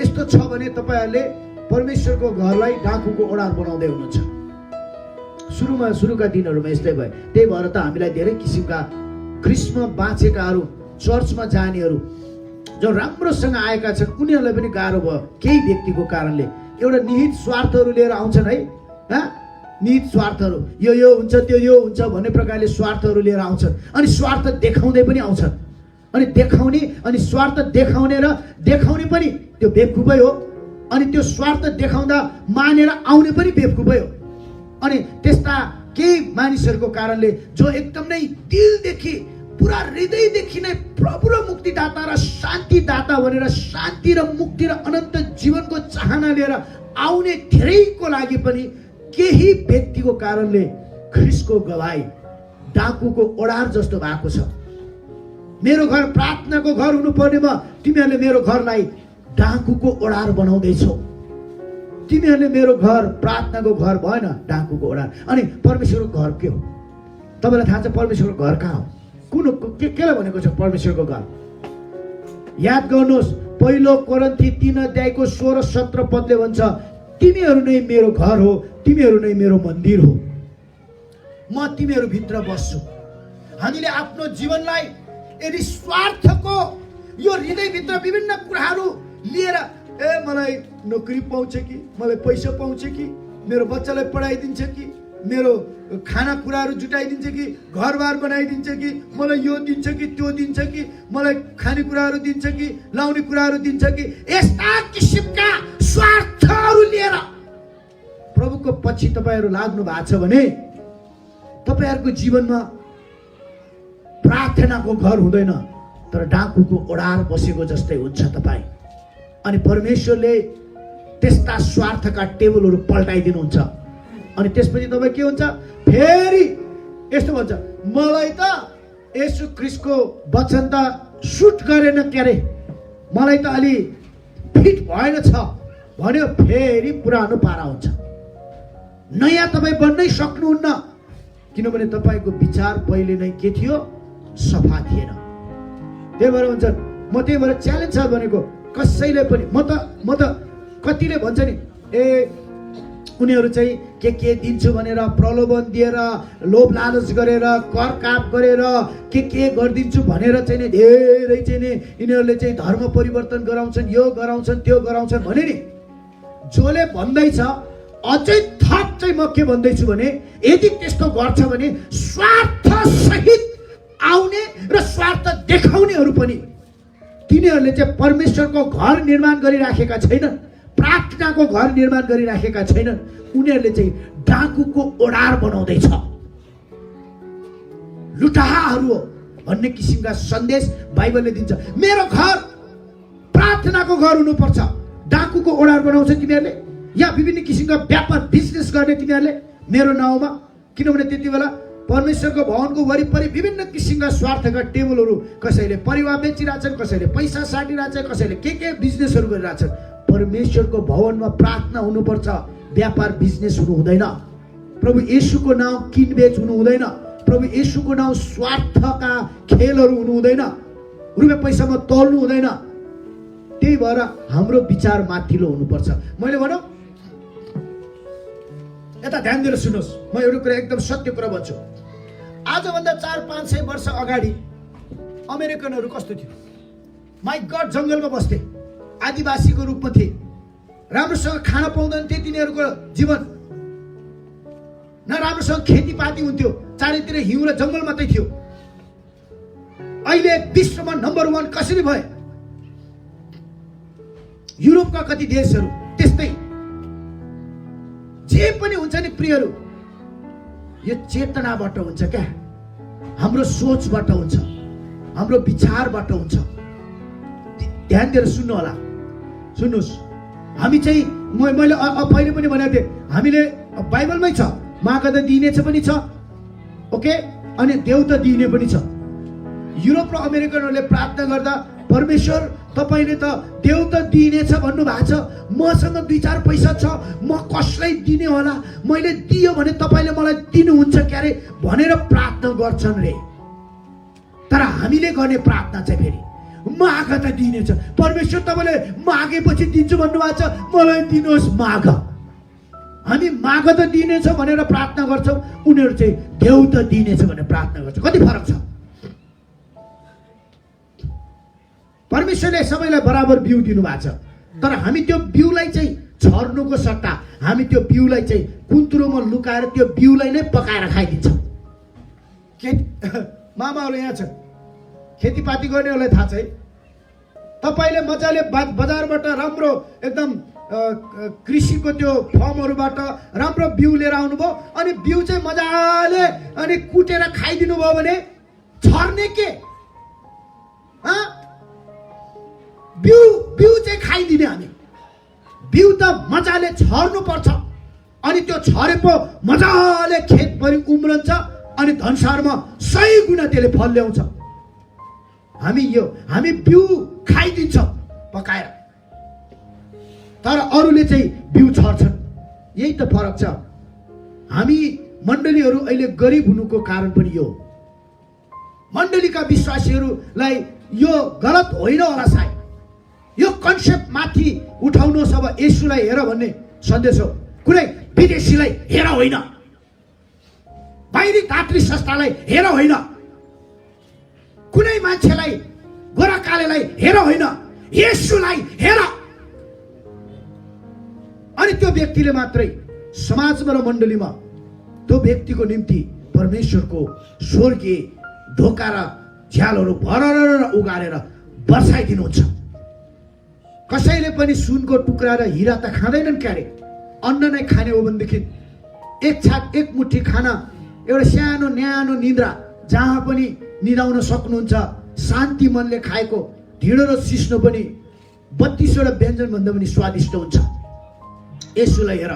यस्तो छ भने तपाईहरुले परमेश्वरको घरलाई डाकुको ओडार बनाउँदै हुनुहुन्छ। सुरुका दिनहरूमा यस्तै भयो। त्यही भएर त हामीलाई धेरै किसिमका ख्रिस्टमा बाँचेकाहरू, चर्चमा जानेहरू जो राम्रोसँग आएका छन्, उनीहरूलाई पनि गाह्रो भयो केही व्यक्तिको कारणले। एउटा निहित स्वार्थहरू लिएर आउँछन् है, निहित स्वार्थहरू, यो हुन्छ, त्यो यो हुन्छ भन्ने प्रकारले स्वार्थहरू लिएर आउँछन्। अनि स्वार्थ देखाउँदै पनि आउँछन्। अनि देखाउने, अनि स्वार्थ देखाउने र देखाउने पनि त्यो बेवकुफै हो। अनि त्यो स्वार्थ देखाउँदा मानेर आउने पनि बेवकुफै हो। अनि त्यस्ता केही मानिसहरूको कारणले जो एकदम नै दिलदेखि, पुरा हृदयदेखि नै प्रभु र मुक्तिदाता र शान्तिदाता भनेर शान्ति र मुक्ति र अनन्त जीवनको चाहना लिएर आउने धेरैको लागि पनि केही व्यक्तिको कारणले ख्रिस्टको गवाई डाकुको ओडार जस्तो भएको छ। मेरो घर प्रार्थनाको घर हुनुपर्नेमा तिमीहरूले मेरो घरलाई डाकुको ओडार बनाउँदैछौ। तिमीहरूले मेरो घर प्रार्थनाको घर भएन, डाकुको ओडार। अनि परमेश्वरको घर के हो? तपाईँलाई थाहा छ परमेश्वरको घर कहाँ हो? केलाई भनेको छ परमेश्वरको घर? याद गर्नुहोस्, पहिलो कोरिन्थी 3:16-17 पदले भन्छ, तिमीहरू नै मेरो घर हो, तिमीहरू नै मेरो मन्दिर हो, म तिमीहरू भित्र बस्छु। हामीले आफ्नो जीवनलाई यदि स्वार्थको यो हृदयभित्र विभिन्न कुराहरू लिएर, मलाई नोकरी पाउँछ कि, मलाई पैसा पाउँछ कि, मेरो बच्चालाई पढाइदिन्छ कि, मेरो खाना कुराहरू जुटाइदिन्छ कि, घरबार बनाइदिन्छ कि, मलाई यो दिन्छ कि, त्यो दिन्छ कि, मलाई खाने कुराहरू दिन्छ कि, लाउने कुराहरू दिन्छ कि, यस्ता किसिमका स्वार्थहरू लिएर प्रभुको पछि तपाईहरु लाग्नु भएको छ भने तपाईहरुको जीवनमा प्रार्थनाको घर हुँदैन, तर डाकुको ओडार बसेको जस्तै हुन्छ तपाई। अनि परमेश्वरले त्यस्ता स्वार्थका टेबलहरू पल्टाइदिनुहुन्छ। अनि त्यसपछि तपाई के हुन्छ? फेरि यस्तो भन्छ, मलाई त येशू ख्रीष्टको वचन त सुट गरेन के अरे, मलाई त अलि फिट भएन छ भन्यो, फेरि पुरानो पारा हुन्छ। नयाँ तपाई बन्नै सक्नुहुन्न, किनभने तपाईको विचार पहिले नै के थियो? सफा थिएन। त्यही भएर भन्छ, म त्यही भएर च्यालेन्ज छ भनेको कसैले पनि। म त कतिले भन्छ नि, उनीहरू चाहिँ के दिन्छु भनेर प्रलोभन दिएर, लोभ लालच गरेर, कर काप गरेर के गरिदिन्छु भनेर चाहिँ नि धेरै चाहिँ नि यिनीहरूले चाहिँ धर्म परिवर्तन गराउँछन्, यो गराउँछन्, त्यो गराउँछन् भने नि, जसले भन्दैछ अझै थप चाहिँ म के भन्दैछु भने, यदि त्यस्तो गर्छ भने स्वार्थ सहित आउने र स्वार्थ देखाउनेहरू पनि, तिनीहरूले चाहिँ परमेश्वरको घर निर्माण गरिराखेका छैनन्, प्रार्थनाको घर निर्माण गरिराखेका छैनन्, उनीहरूले चाहिँ डाकुको ओडार बनाउँदैछ। लुटाहाहरू हो भन्ने किसिमका सन्देश बाइबलले दिन्छ। मेरो घर प्रार्थनाको घर हुनुपर्छ, डाकुको ओडार बनाउँछ तिमीहरूले, या विभिन्न किसिमका व्यापार बिजनेस गर्ने तिमीहरूले मेरो नाउँमा। किनभने त्यति बेला परमेश्वरको भवनको वरिपरि विभिन्न किसिमका स्वार्थका टेबलहरू, कसैले परिवार बेचिरहेछन्, कसैले पैसा साटिरहेछन्, कसैले के बिजनेसहरू गरिरहेछन्। परमेश्वरको भवनमा प्रार्थना हुनुपर्छ, व्यापार बिजनेस हुनु हुँदैन। प्रभु येशूको नाउँ किनबेच हुनु हुँदैन। प्रभु येशूको नाउँ स्वार्थका खेलहरू हुनु हुँदैन, रुपियाँ पैसामा तौल्नु हुँदैन। त्यही भएर हाम्रो विचार माथिल्लो हुनुपर्छ। मैले भनौँ, यता ध्यान दिएर सुन्नुहोस्, म एउटा कुरा एकदम सत्य कुरा भन्छु। आजभन्दा 400-500 वर्ष अगाडि अमेरिकनहरू कस्तो थियो? माई गड जङ्गलमा बस्थे, आदिवासीको रूपमा थिए, राम्रोसँग खान पाउँदैन थिए तिनीहरूको जीवन, न राम्रोसँग खेतीपाती हुन्थ्यो, चारैतिर हिउँ र जङ्गल मात्रै थियो। अहिले विश्वमा नम्बर 1 कसरी भए? युरोपका कति देशहरू त्यस्तै। जे पनि हुन्छ नि प्रियहरू, यो चेतनाबाट हुन्छ क्या, हाम्रो सोचबाट हुन्छ, हाम्रो विचारबाट हुन्छ। ध्यान दिएर सुन्नु होला, सुन्नुहोस्। हामी चाहिँ मैले पहिले पनि भनेको थिएँ, हामीले बाइबलमै छ, माग त दिइनेछ पनि छ, ओके, अनि देउ त दिइने पनि छ। युरोप र अमेरिकनहरूले प्रार्थना गर्दा परमेश्वर तपाईँले त देउ त दिइनेछ भन्नु भएको छ, मसँग 2-4 पैसा छ, म कसलाई दिने होला, मैले दियो भने तपाईँले मलाई दिनुहुन्छ क्यारे भनेर प्रार्थना गर्छन् रे। तर हामीले गर्ने प्रार्थना चाहिँ फेरि माग त दिइनेछ, परमेश्वर तपाईँले मागेपछि दिन्छु भन्नुभएको छ, मलाई दिनुहोस् माग। हामी माग त दिइनेछ भनेर प्रार्थना गर्छौँ, उनीहरू चाहिँ देउ त दिइनेछ भनेर प्रार्थना गर्छ। कति फरक छ? परमेश्वरले सबैलाई बराबर बिउ दिनु भएको छ, तर हामी त्यो बिउलाई चाहिँ छर्नुको सट्टा हामी त्यो बिउलाई चाहिँ कुन्तुरोमा लुकाएर त्यो बिउलाई नै पकाएर खाइदिन्छौँ। मामाहरू यहाँ छ, खेतीपाती गर्नेहरूलाई थाहा छ है, तपाईँले मजाले बजारबाट राम्रो एकदम कृषिको त्यो फर्महरूबाट राम्रो बिउ लिएर आउनुभयो, अनि बिउ चाहिँ मजाले अनि कुटेर खाइदिनु भयो भने छर्ने के? बिउ चाहिँ खाइदिने हामी। बिउ त मजाले छर्नु पर्छ, अनि त्यो छरेको मजाले खेतभरि उम्रन्छ, अनि धनसारमा 100 गुणा त्यसले फल ल्याउँछ। हामी बिउ खाइदिन्छौँ पकाएर, तर अरूले चाहिँ बिउ छर्छन्। यही त फरक छ। हामी मण्डलीहरू अहिले गरिब हुनुको कारण पनि यो, मण्डलीका विश्वासीहरूलाई यो गलत होइन होला सायद, यो कन्सेप्ट माथि उठाउनुहोस्। अब येशूलाई हेर भन्ने सन्देश हो, कुनै विदेशीलाई हेर होइन, बाहिरी धात्री संस्थालाई हेर होइन, कुनै मान्छेलाई गोराकालेलाई हेर होइन, येशूलाई हेर। अनि त्यो व्यक्तिले मात्रै समाजमा र मण्डलीमा त्यो व्यक्तिको निम्ति परमेश्वरको स्वर्गीय ढोका र झ्यालहरू भरर उगारेर बर्साइदिनुहुन्छ। कसैले पनि सुनको टुक्रा र हिरा त खाँदैनन् क्यारे, अन्न नै खाने हो भनेदेखि एक मुठी खाना, एउटा सानो न्यानो निद्रा जहाँ पनि निदाउन सक्नुहुन्छ, शान्ति मनले खाएको ढिँडो र सिस्नो पनि 32वटा व्यञ्जन भन्दा पनि स्वादिष्ट हुन्छ। येशूलाई हेर,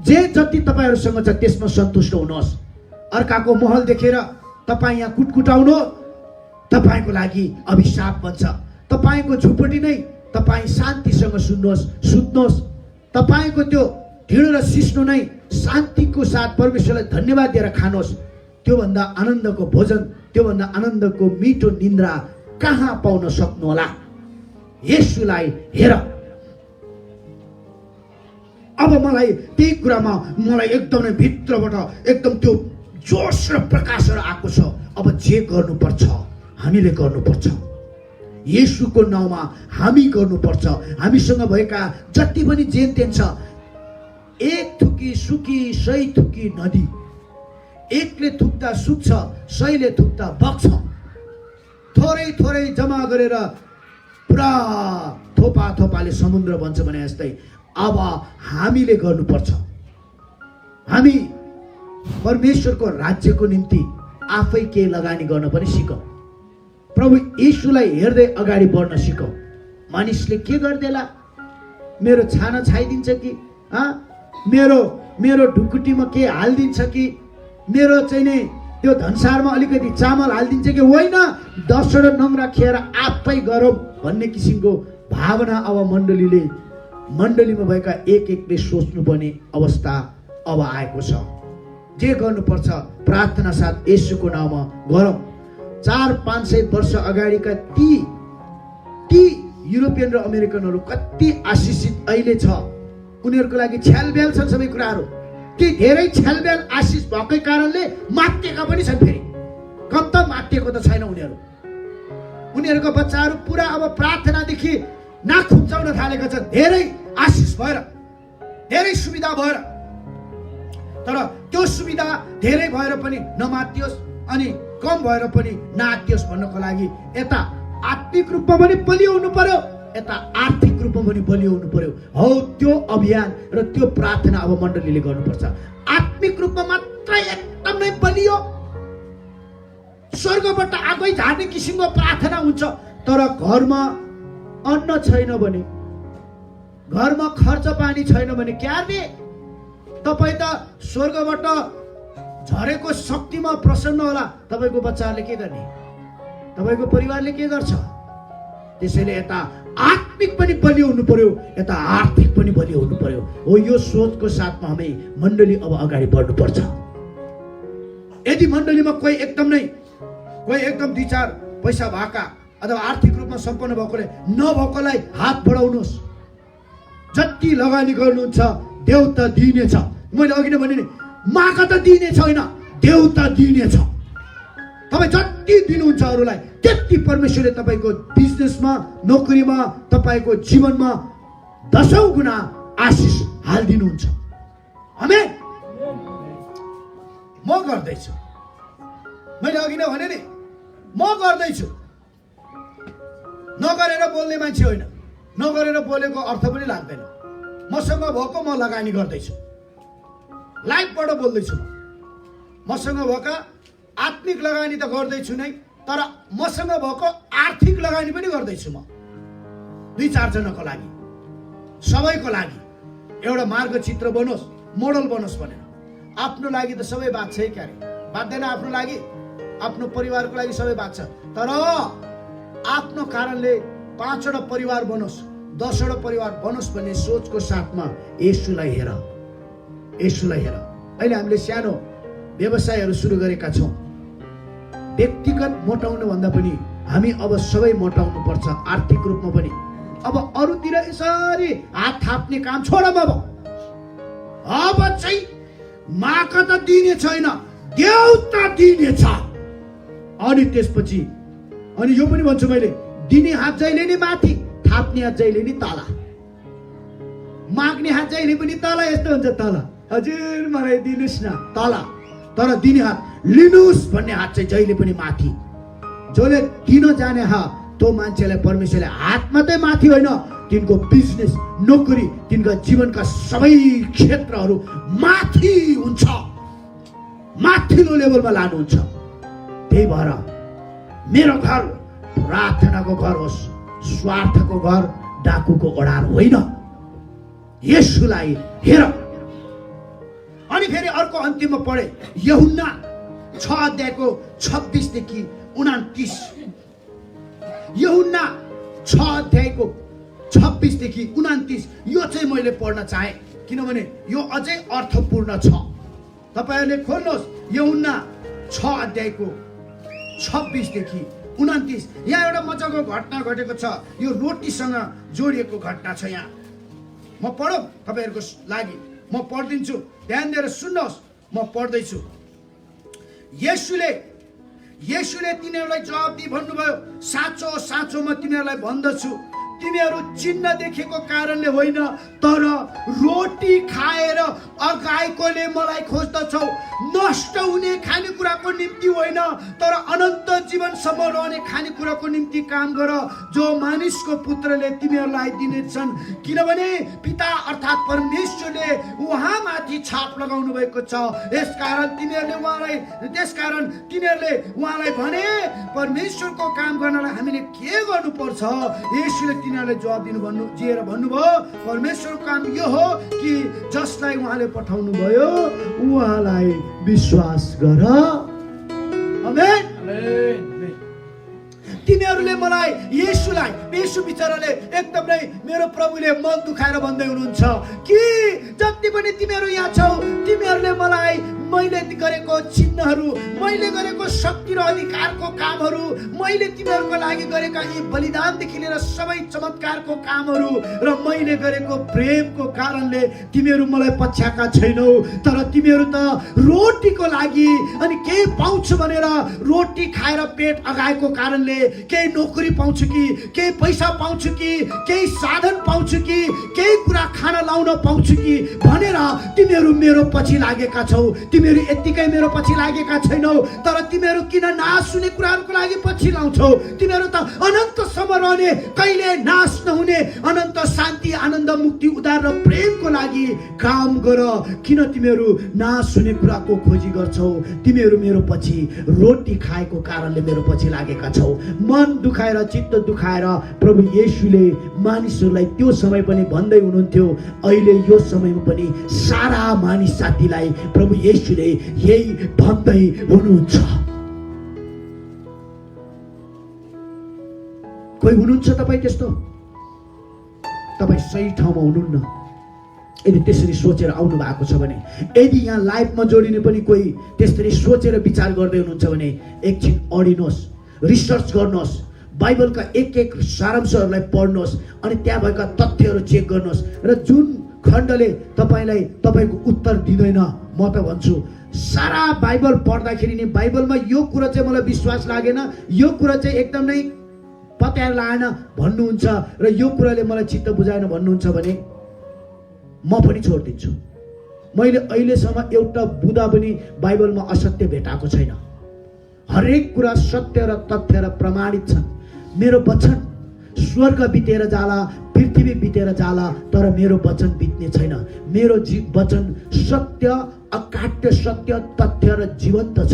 जे जति तपाईँहरूसँग छ त्यसमा सन्तुष्ट हुनुहोस्। अर्काको महल देखेर तपाईँ यहाँ कुटकुटाउनु तपाईँको लागि अभिशाप बन्छ। तपाईँको झुपडी नै तपाईँ शान्तिसँग सुत्नुहोस्। तपाईँको त्यो ढिँडो र सिस्नो नै शान्तिको साथ परमेश्वरलाई धन्यवाद दिएर खानुहोस्। त्योभन्दा आनन्दको भोजन, त्योभन्दा आनन्दको मिठो निन्द्रा कहाँ पाउन सक्नुहोला? येशूलाई हेर। अब मलाई त्यही कुरामा मलाई एकदमै भित्रबाट एकदम त्यो जोस र प्रकाशहरू आएको छ। अब जे गर्नुपर्छ हामीले गर्नुपर्छ, येशूको नाउँमा हामी गर्नुपर्छ। हामीसँग भएका जति पनि जेनतेन छ, एक थुकी सुकी 100 थुकी नदी, एकले थुक्दा सुक्छ, 100ले थुक्दा बग्छ। थोरै थोरै जम्मा गरेर पुरा थोपा थोपाले समुद्र बन्छ भने जस्तै अब हामीले गर्नुपर्छ। हामी परमेश्वरको राज्यको निम्ति आफै केही लगानी गर्न पनि सिकौँ। प्रभु येशूलाई हेर्दै अगाडि बढ्न सिकौँ। मानिसले के गर्देला, मेरो छाना छाइदिन्छ कि, मेरो ढुकुटीमा के हालिदिन्छ कि, मेरो चाहिँ नि त्यो धनसारमा अलिकति चामल हालिदिन्छ कि, होइन 10वटा नङ्ग्रा खेर आफै गरौँ भन्ने किसिमको भावना अब मण्डलीमा भएका एकले सोच्नुपर्ने अवस्था अब आएको छ। जे गर्नुपर्छ प्रार्थना साथ येशूको नाउँमा गरौँ। 400-500 वर्ष अगाडिका ती युरोपियन र अमेरिकनहरू कति आशिषित अहिले छ। उनीहरूको लागि छ्यालब्याल छन् सबै कुराहरू। ती धेरै छ्यालब्याल आशिष भएकै कारणले मात्तेका पनि छन्। फेरि कम त मात्तेको त छैन उनीहरू। उनीहरूको बच्चाहरू पुरा अब प्रार्थनादेखि नाक खुम्चाउन थालेको छ, धेरै आशिष भएर, धेरै सुविधा भएर। तर त्यो सुविधा धेरै भएर पनि नमातियोस् अनि कम भएर पनि नआतियोस् भन्नको लागि यता आत्मिक रूपमा पनि बलियो हुनु पर्यो, यता आर्थिक रूपमा पनि बलियो हुनु पर्यो। हौ त्यो अभियान र त्यो प्रार्थना अब मण्डलीले गर्नुपर्छ। आत्मिक रूपमा मात्र एकदमै बलियो, स्वर्गबाट आगै झार्ने किसिमको प्रार्थना हुन्छ, तर घरमा अन्न छैन भने, घरमा खर्च पानी छैन भने क्या रे? तपाईँ त स्वर्गबाट झरेको शक्तिमा प्रसन्न होला, तपाईँको बच्चाहरूले के गर्ने, तपाईँको परिवारले के गर्छ? त्यसैले यता आत्मिक पनि बलियो हुनु पर्यो, यता आर्थिक पनि बलियो हुनु पर्यो। हो यो सोचको साथमा हामी मण्डली अब अगाडि बढ्नुपर्छ। यदि मण्डलीमा कोही एकदम 2-4 पैसा भएका अथवा आर्थिक रूपमा सम्पन्न भएकोले नभएकोलाई हात बढाउनुहोस्। जति लगानी गर्नुहुन्छ देउ त दिनेछ। मैले अघि नै भने नि, मागा त दिने छैन, देउ त दिनेछ। तपाईँ जति दिनुहुन्छ अरूलाई त्यति परमेश्वरले तपाईँको बिजनेसमा, नोकरीमा, तपाईँको जीवनमा 10औं गुणा आशिष हालिदिनुहुन्छ। आमेन। म गर्दैछु, मैले अघि नै भने नि, म गर्दैछु। नगरेर बोल्ने मान्छे होइन, नगरेर बोलेको अर्थ पनि लाग्दैन। मसँग भएको म लगानी गर्दैछु, लाइफबाट बोल्दैछु। मसँग भएका आत्मिक लगानी त गर्दैछु नै, तर मसँग भएको आर्थिक लगानी पनि गर्दैछु। म 2-4 जनाको लागि, सबैको लागि एउटा मार्गचित्र बनोस्, मोडल बनोस् भनेर। आफ्नो लागि त सबै बात छ है, क्यारे बाध्दैन। आफ्नो लागि, आफ्नो परिवारको लागि सबै बात छ, तर आफ्नो कारणले 5वटा परिवार बनोस्, 10वटा परिवार बनोस् भन्ने सोचको साथमा येशूलाई हेर, येशूलाई हेर। अहिले हामीले सानो व्यवसायहरू सुरु गरेका छौँ। व्यक्तिगत मोटाउनु भन्दा पनि हामी अब सबै मोटाउनु पर्छ, आर्थिक रूपमा पनि। अब अरूतिर यसरी हात थाप्ने काम छोडौँ। अब चाहिँ माका त दिने छैन, देउता दिने छ। अनि त्यसपछि अनि यो पनि भन्छु मैले, दिने हात जहिले नि माथि, थाप्ने हात जहिले नि तल, माग्ने हात जहिले पनि तल। यस्तो हुन्छ, तल हजुर मलाई दिनुस् न, तल। तर दिने हात, लिनुस् भन्ने हात चाहिँ जहिले पनि माथि। जसले दिन जाने त्यो मान्छेलाई परमेश्वरले हात मात्रै माथि होइन, तिनको बिजनेस, नोकरी, तिनका जीवनका सबै क्षेत्रहरू माथि हुन्छ, माथिल्लो लेभलमा लानुहुन्छ। त्यही भएर मेरो घर प्रार्थनाको घर होस्, स्वार्थको घर, डाकुको ओडार होइन। येशूलाई हेर। अनि फेरि अर्को अन्तिममा पढे, यूहन्ना 6:26 - 29। यूहन्ना 6:26 - 29। यो चाहिँ मैले पढ्न चाहे, किनभने यो अझै अर्थपूर्ण छ। तपाईहरुले खोल्नुहोस्, यूहन्ना 6:26 - 29। यहाँ एउटा मजाको घटना घटेको छ, यो रोटीसँग जोडिएको घटना छ। यहाँ म पढौँ तपाईहरुको लागि, म पढ्दिन्छु, ध्यान दिएर सुन्नुहोस्। म पढ्दैछु। येशूले तिनीहरूलाई जवाब दिई भन्नुभयो, साँचो साँचो म तिमीहरूलाई भन्दछु, तिमीहरू चिन्ह देखेको कारणले होइन, तर रोटी खाएर अगाएकोले मलाई खोज्दछौ। नष्ट हुने खानेकुराको निम्ति होइन, तर अनन्त जीवनसम्म रहने खानेकुराको निम्ति काम गर, जो मानिसको पुत्रले तिमीहरूलाई दिनेछन्। किनभने पिता अर्थात् परमेश्वरले उहाँमाथि छाप लगाउनु भएको छ। त्यसकारण तिनीहरूले उहाँलाई भने, परमेश्वरको काम गर्नलाई हामीले के गर्नुपर्छ? येशूले तिनीहरूलाई जवाब दिएर भन्नुभयो, परमेश्वरको काम यो हो कि जसलाई उहाँले पठाउनु भयो उहाँलाई विश्वास गर। आमेन। तिमीहरूले मलाई, येशू बिचाराले एकदमै मेरो प्रभुले मन दुखाएर भन्दै हुनुहुन्छ कि जति पनि तिमीहरू यहाँ छौ, तिमीहरूले मलाई, मैले गरेको चिन्हहरू, मैले गरेको शक्ति र अधिकारको कामहरू, मैले तिमीहरूको लागि गरेका यी बलिदानदेखि लिएर सबै चमत्कारको कामहरू र मैले गरेको प्रेमको कारणले तिमीहरू मलाई पछ्याएका छैनौ। तर तिमीहरू त रोटीको लागि अनि केही पाउँछु भनेर रोटी खाएर पेट अगाएको कारणले, केही नोकरी पाउँछु कि, केही पैसा पाउँछु कि, केही साधन पाउँछु कि, केही कुरा खान लाउन पाउँछु कि भनेर तिमीहरू मेरो पछि लागेका छौ। तिमीहरू यत्तिकै मेरो पछि लागेका छैनौ, तर तिमीहरू किन नाश हुने कुराहरूको लागि पछि लाउँछौ? तिमीहरू त अनन्तसम्म रहने, कहिले नाश नहुने अनन्त शान्ति, आनन्द, मुक्ति, उद्धार र प्रेमको लागि काम गर। किन तिमीहरू नाश हुने कुराको खोजी गर्छौ? तिमीहरू मेरो पछि रोटी खाएको कारणले मेरो पछि लागेका छौ। मन दुखाएर, चित्त दुखाएर प्रभु येशूले मानिसहरूलाई त्यो समय पनि भन्दै हुनुहुन्थ्यो, अहिले यो समयमा पनि सारा मानिस जातिलाई प्रभु येशूले यही भन्दै हुनुहुन्छ। कोही हुनुहुन्छ तपाईँ त्यस्तो? तपाईँ सही ठाउँमा हुनुहुन्न। यदि त्यसरी सोचेर आउनु भएको छ भने, यदि यहाँ लाइफमा जोडिने पनि कोही त्यसरी सोचेर विचार गर्दै हुनुहुन्छ भने एकछिन अडिनुहोस्, रिसर्च गर्नुहोस्, बाइबलका एक एक सारांशहरूलाई पढ्नुहोस् अनि त्यहाँ भएका तथ्यहरू चेक गर्नुहोस्। र जुन खण्डले तपाईँलाई तपाईँको उत्तर दिँदैन, म त भन्छु सारा बाइबल पढ्दाखेरि नि बाइबलमा यो कुरा चाहिँ मलाई विश्वास लागेन, यो कुरा चाहिँ एकदम नै पत्याएर लागेन भन्नुहुन्छ र यो कुराले मलाई चित्त बुझाएन भन्नुहुन्छ भने म पनि छोडिदिन्छु। मैले अहिलेसम्म एउटा बुँदा पनि बाइबलमा असत्य भेटाएको छैन। हरेक कुरा सत्य र तथ्य र प्रमाणित छन्। मेरो वचन स्वर्ग बितेर जाला, पृथ्वी बितेर जाला, तर मेरो वचन बित्ने छैन। मेरो वचन सत्य, अकाट्य सत्य, तथ्य र जीवन्त छ।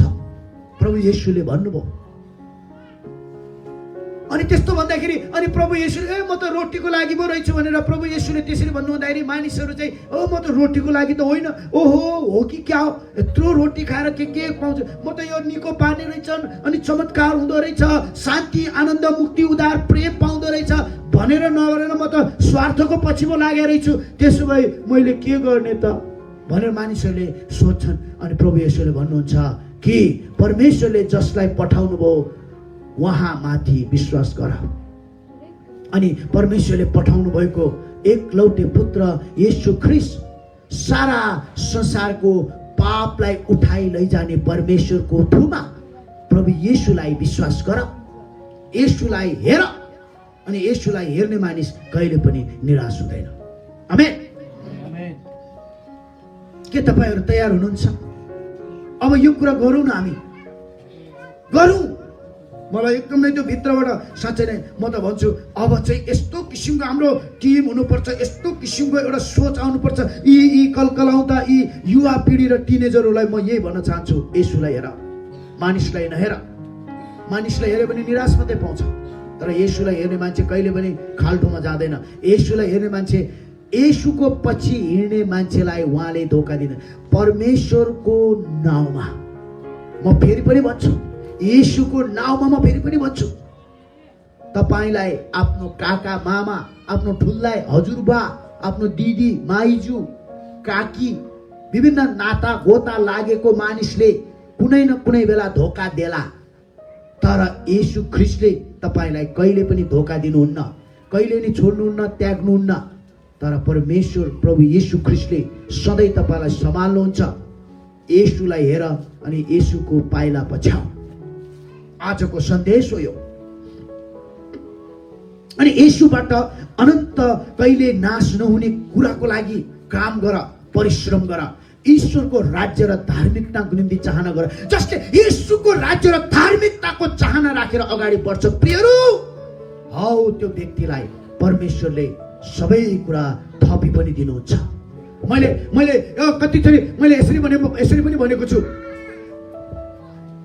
प्रभु येशूले भन्नुभयो। अनि त्यस्तो भन्दाखेरि अनि प्रभु येशूले म त रोटीको लागि पो रहेछु भनेर प्रभु येशूले त्यसरी भन्नुहुँदाखेरि मानिसहरू चाहिँ म त रोटीको लागि त होइन, ओहो हो कि क्या हो, यत्रो रोटी खाएर के पाउँछ, म त यो निको पार्ने रहेछन् अनि चमत्कार हुँदो रहेछ, शान्ति, आनन्द, मुक्ति, उद्धार, प्रेम पाउँदो रहेछ भनेर नगरेर म त स्वार्थको पछि पो लागेर रहेछु, त्यसो भए मैले के गर्ने त भनेर मानिसहरूले सोध्छन्। अनि प्रभु येशूले भन्नुहुन्छ कि परमेश्वरले जसलाई पठाउनु भयो उहाँ माथि विश्वास गर। अनि परमेश्वरले पठाउनु भएको एकलौटे पुत्र येशू ख्रीष्ट सारा संसारको पापलाई उठाइ लैजाने परमेश्वरको थुमा प्रभु येशूलाई विश्वास गर, येशूलाई हेर, अनि येशूलाई हेर्ने मानिस कहिले पनि निराश हुँदैन। आमेन। के तपाईहरु तयार हुनुहुन्छ? अब यो कुरा गरौँ न, हामी गरौँ। मलाई एकदमै त्यो भित्रबाट साँच्चै नै म त भन्छु अब चाहिँ यस्तो किसिमको हाम्रो टिम हुनुपर्छ, यस्तो किसिमको एउटा सोच आउनुपर्छ। यी कलकलाउँदा यी युवा पिँढी र टिनेजरहरूलाई म यही भन्न चाहन्छु, येशूलाई हेर, मानिसलाई नहेर। मानिसलाई हेऱ्यो भने निराश मात्रै पाउँछ, तर येशूलाई हेर्ने मान्छे कहिले पनि खाल्टोमा जाँदैन। येशूलाई हेर्ने मान्छे, येशूको पछि हिँड्ने मान्छेलाई उहाँले धोका दिँदैन। परमेश्वरको नाउँमा म फेरि पनि भन्छु, येशूको नाउँमा म फेरि पनि भन्छु, तपाईलाई आफ्नो काका मामा, आफ्नो ठुल्लाई हजुरबा, आफ्नो दिदी माइजू काकी, विभिन्न नाता गोता लागेको मानिसले कुनै न कुनै बेला धोका देला, तर येशू ख्रीष्टले तपाईलाई कहिले पनि धोका दिनुहुन्न, कहिले नि छोड्नुहुन्न, त्याग्नुहुन्न। तर परमेश्वर प्रभु येशू ख्रीष्टले सधैँ तपाईलाई सम्हाल्नुहुन्छ। येशूलाई हेर अनि येशूको पाइला पछ्याउ। आजको सन्देश हो यो। अनि येशूबाट अनन्त कहिले नाश नहुने कुराको लागि काम गर, परिश्रम गर। ईश्वरको राज्य र धार्मिकताको निम्ति चाहना गर। जसले येशूको राज्य र धार्मिकताको चाहना राखेर अगाडि बढ्छ, प्रियहरू, हौ त्यो व्यक्तिलाई परमेश्वरले सबै कुरा थपी पनि दिनुहुन्छ। मैले कतिचोटि मैले यसरी पनि भनेको छु,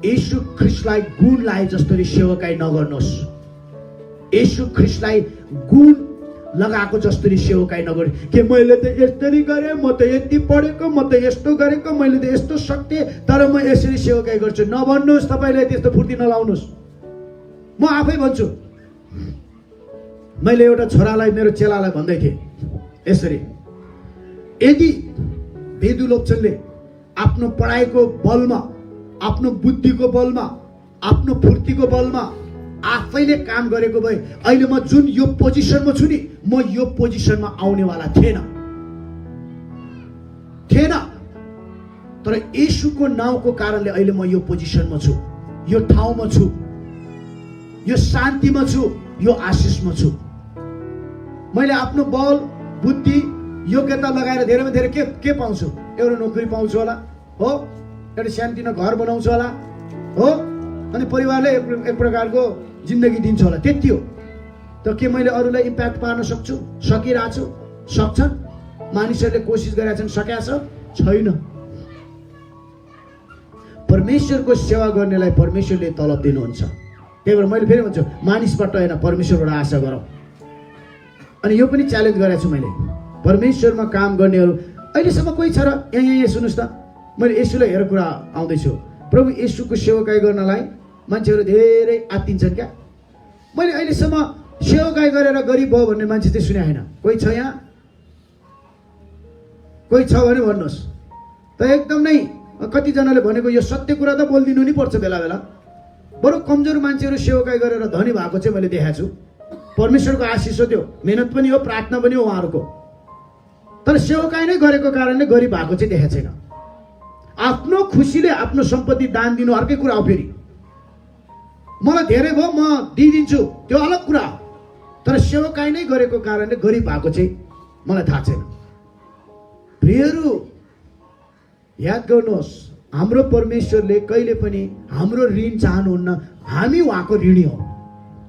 येशू ख्रीष्टलाई गुण लाए जस्तै सेवकाई नगर्नुहोस्। येशू ख्रीष्टलाई गुण लगाएको जस्तै सेवकाई नगर। के मैले त यसरी गरेँ, म त यति पढेको, म त यस्तो गरेको, मैले त यस्तो सक्थेँ, तर म यसरी सेवकाई गर्छु नभन्नुहोस्। तपाईँले त्यस्तो फुर्ती नलाउनुहोस्। म आफै भन्छु, मैले एउटा छोरालाई, मेरो चेलालाई भन्दै थिएँ यसरी, यदि वेदु लोप्चनले आफ्नो पढाइको बलमा, आफ्नो बुद्धिको बलमा, आफ्नो फुर्तीको बलमा आफैले काम गरेको भए अहिले म जुन यो पोजिसनमा छु नि, म यो पोजिसनमा आउनेवाला थिएन। तर येशूको नाउँको कारणले अहिले म यो पोजिसनमा छु, यो ठाउँमा छु, यो शान्तिमा छु, यो आशिषमा छु। मैले आफ्नो बल, बुद्धि, योग्यता लगाएर धेरैमा धेरै के पाउँछु? एउटा नोकरी पाउँछु होला, हो, एउटा शान्तिमा घर बनाउँछु होला, हो, अनि परिवारले एक प्रकारको जिन्दगी दिन्छ होला, त्यति हो। त के मैले अरूलाई इम्प्याक्ट पार्न सक्छु? सकिरहेको छु? सक्छन्? मानिसहरूले कोसिस गरेका छन्, सकेका छ? छैन। परमेश्वरको सेवा गर्नेलाई परमेश्वरले तलब दिनुहुन्छ। त्यही भएर मैले फेरि भन्छु, मानिसबाट होइन, परमेश्वरबाट आशा गरौँ। अनि यो पनि च्यालेन्ज गरेको छु मैले, परमेश्वरमा काम गर्नेहरू अहिलेसम्म कोही छ र? यहाँ सुन्नुहोस् त, मैले येशूलाई हेरेर कुरा आउँदैछु। प्रभु येशूको सेवकाई गर्नलाई मान्छेहरू धेरै आत्तिन्छन् क्या। मैले अहिलेसम्म सेवकाई गरेर गरिब भयो भन्ने मान्छे चाहिँ सुने होइन। कोही छ यहाँ? कोही छ भने भन्नुहोस् त। एकदम नै कतिजनाले भनेको यो सत्य कुरा त बोलिदिनु नि पर्छ बेला बेला। बरु कमजोर मान्छेहरू सेवकाई गरेर धनी भएको चाहिँ मैले देखाएको छु। परमेश्वरको आशिष हो त्यो, मेहनत पनि हो, प्रार्थना पनि हो उहाँहरूको। तर सेवकाई नै गरेको कारणले गरिब भएको चाहिँ देखाएको छैन। आफ्नो खुसीले आफ्नो सम्पत्ति दान दिनु अर्कै कुरा हो। फेरि मलाई धेरै भयो म दिइदिन्छु, त्यो अलग कुरा हो। तर सेवकाई नै गरेको कारणले गरिब भएको चाहिँ मलाई थाहा छैन। प्रियहरू, याद गर्नुहोस्, हाम्रो परमेश्वरले कहिले पनि हाम्रो ऋण चाहनुहुन्न। हामी उहाँको ऋणी हौ।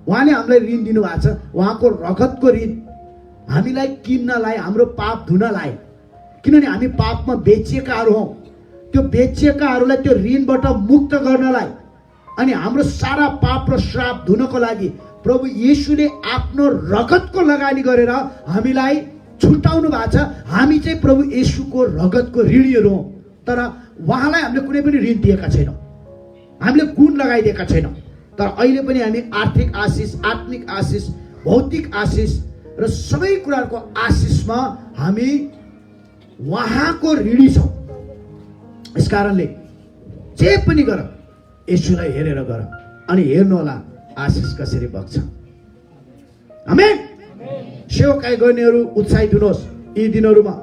उहाँले हामीलाई ऋण दिनुभएको छ, उहाँको रगतको ऋण, हामीलाई किन्नलाई, हाम्रो पाप धुनलाई। किनभने हामी पापमा बेचिएकाहरू हौँ। त्यो बेचिएकाहरूलाई त्यो ऋणबाट मुक्त गर्नलाई अनि हाम्रो सारा पाप र श्राप धुनको लागि प्रभु येशूले आफ्नो रगतको लगानी गरेर हामीलाई छुटाउनु भएको छ। हामी चाहिँ प्रभु येशूको रगतको ऋणीहरू हौँ। तर उहाँलाई हामीले कुनै पनि ऋण दिएका छैनौँ, हामीले गुण लगाइदिएका छैनौँ। तर अहिले पनि हामी आर्थिक आशिष, आत्मिक आशिष, भौतिक आशिष र सबै कुराको आशिषमा हामी उहाँको ऋणी छौँ। यस कारणले जे पनि गर, येशूलाई हेरेर गर, अनि हेर्नु होला आशिष कसरी बग्छ। आमेन। सेवकाई गर्नेहरू उत्साहित हुनुहोस् यी दिनहरूमा।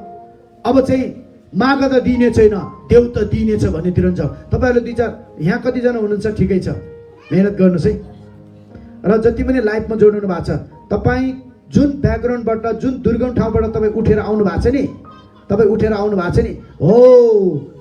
अब चाहिँ माग त दिने छैन, देउ त दिनेछ भन्नेतिर हुन्छ। तपाईँहरूले दुई चार यहाँ कतिजना हुनुहुन्छ ठिकै छ, मेहनत गर्नुहोस् है। र जति पनि लाइफमा जोड्नु भएको छ, तपाईँ जुन ब्याकग्राउन्डबाट, जुन दुर्गम ठाउँबाट तपाईँ उठेर आउनु भएको छ नि, तपाईँ उठेर आउनु भएको छ नि, हो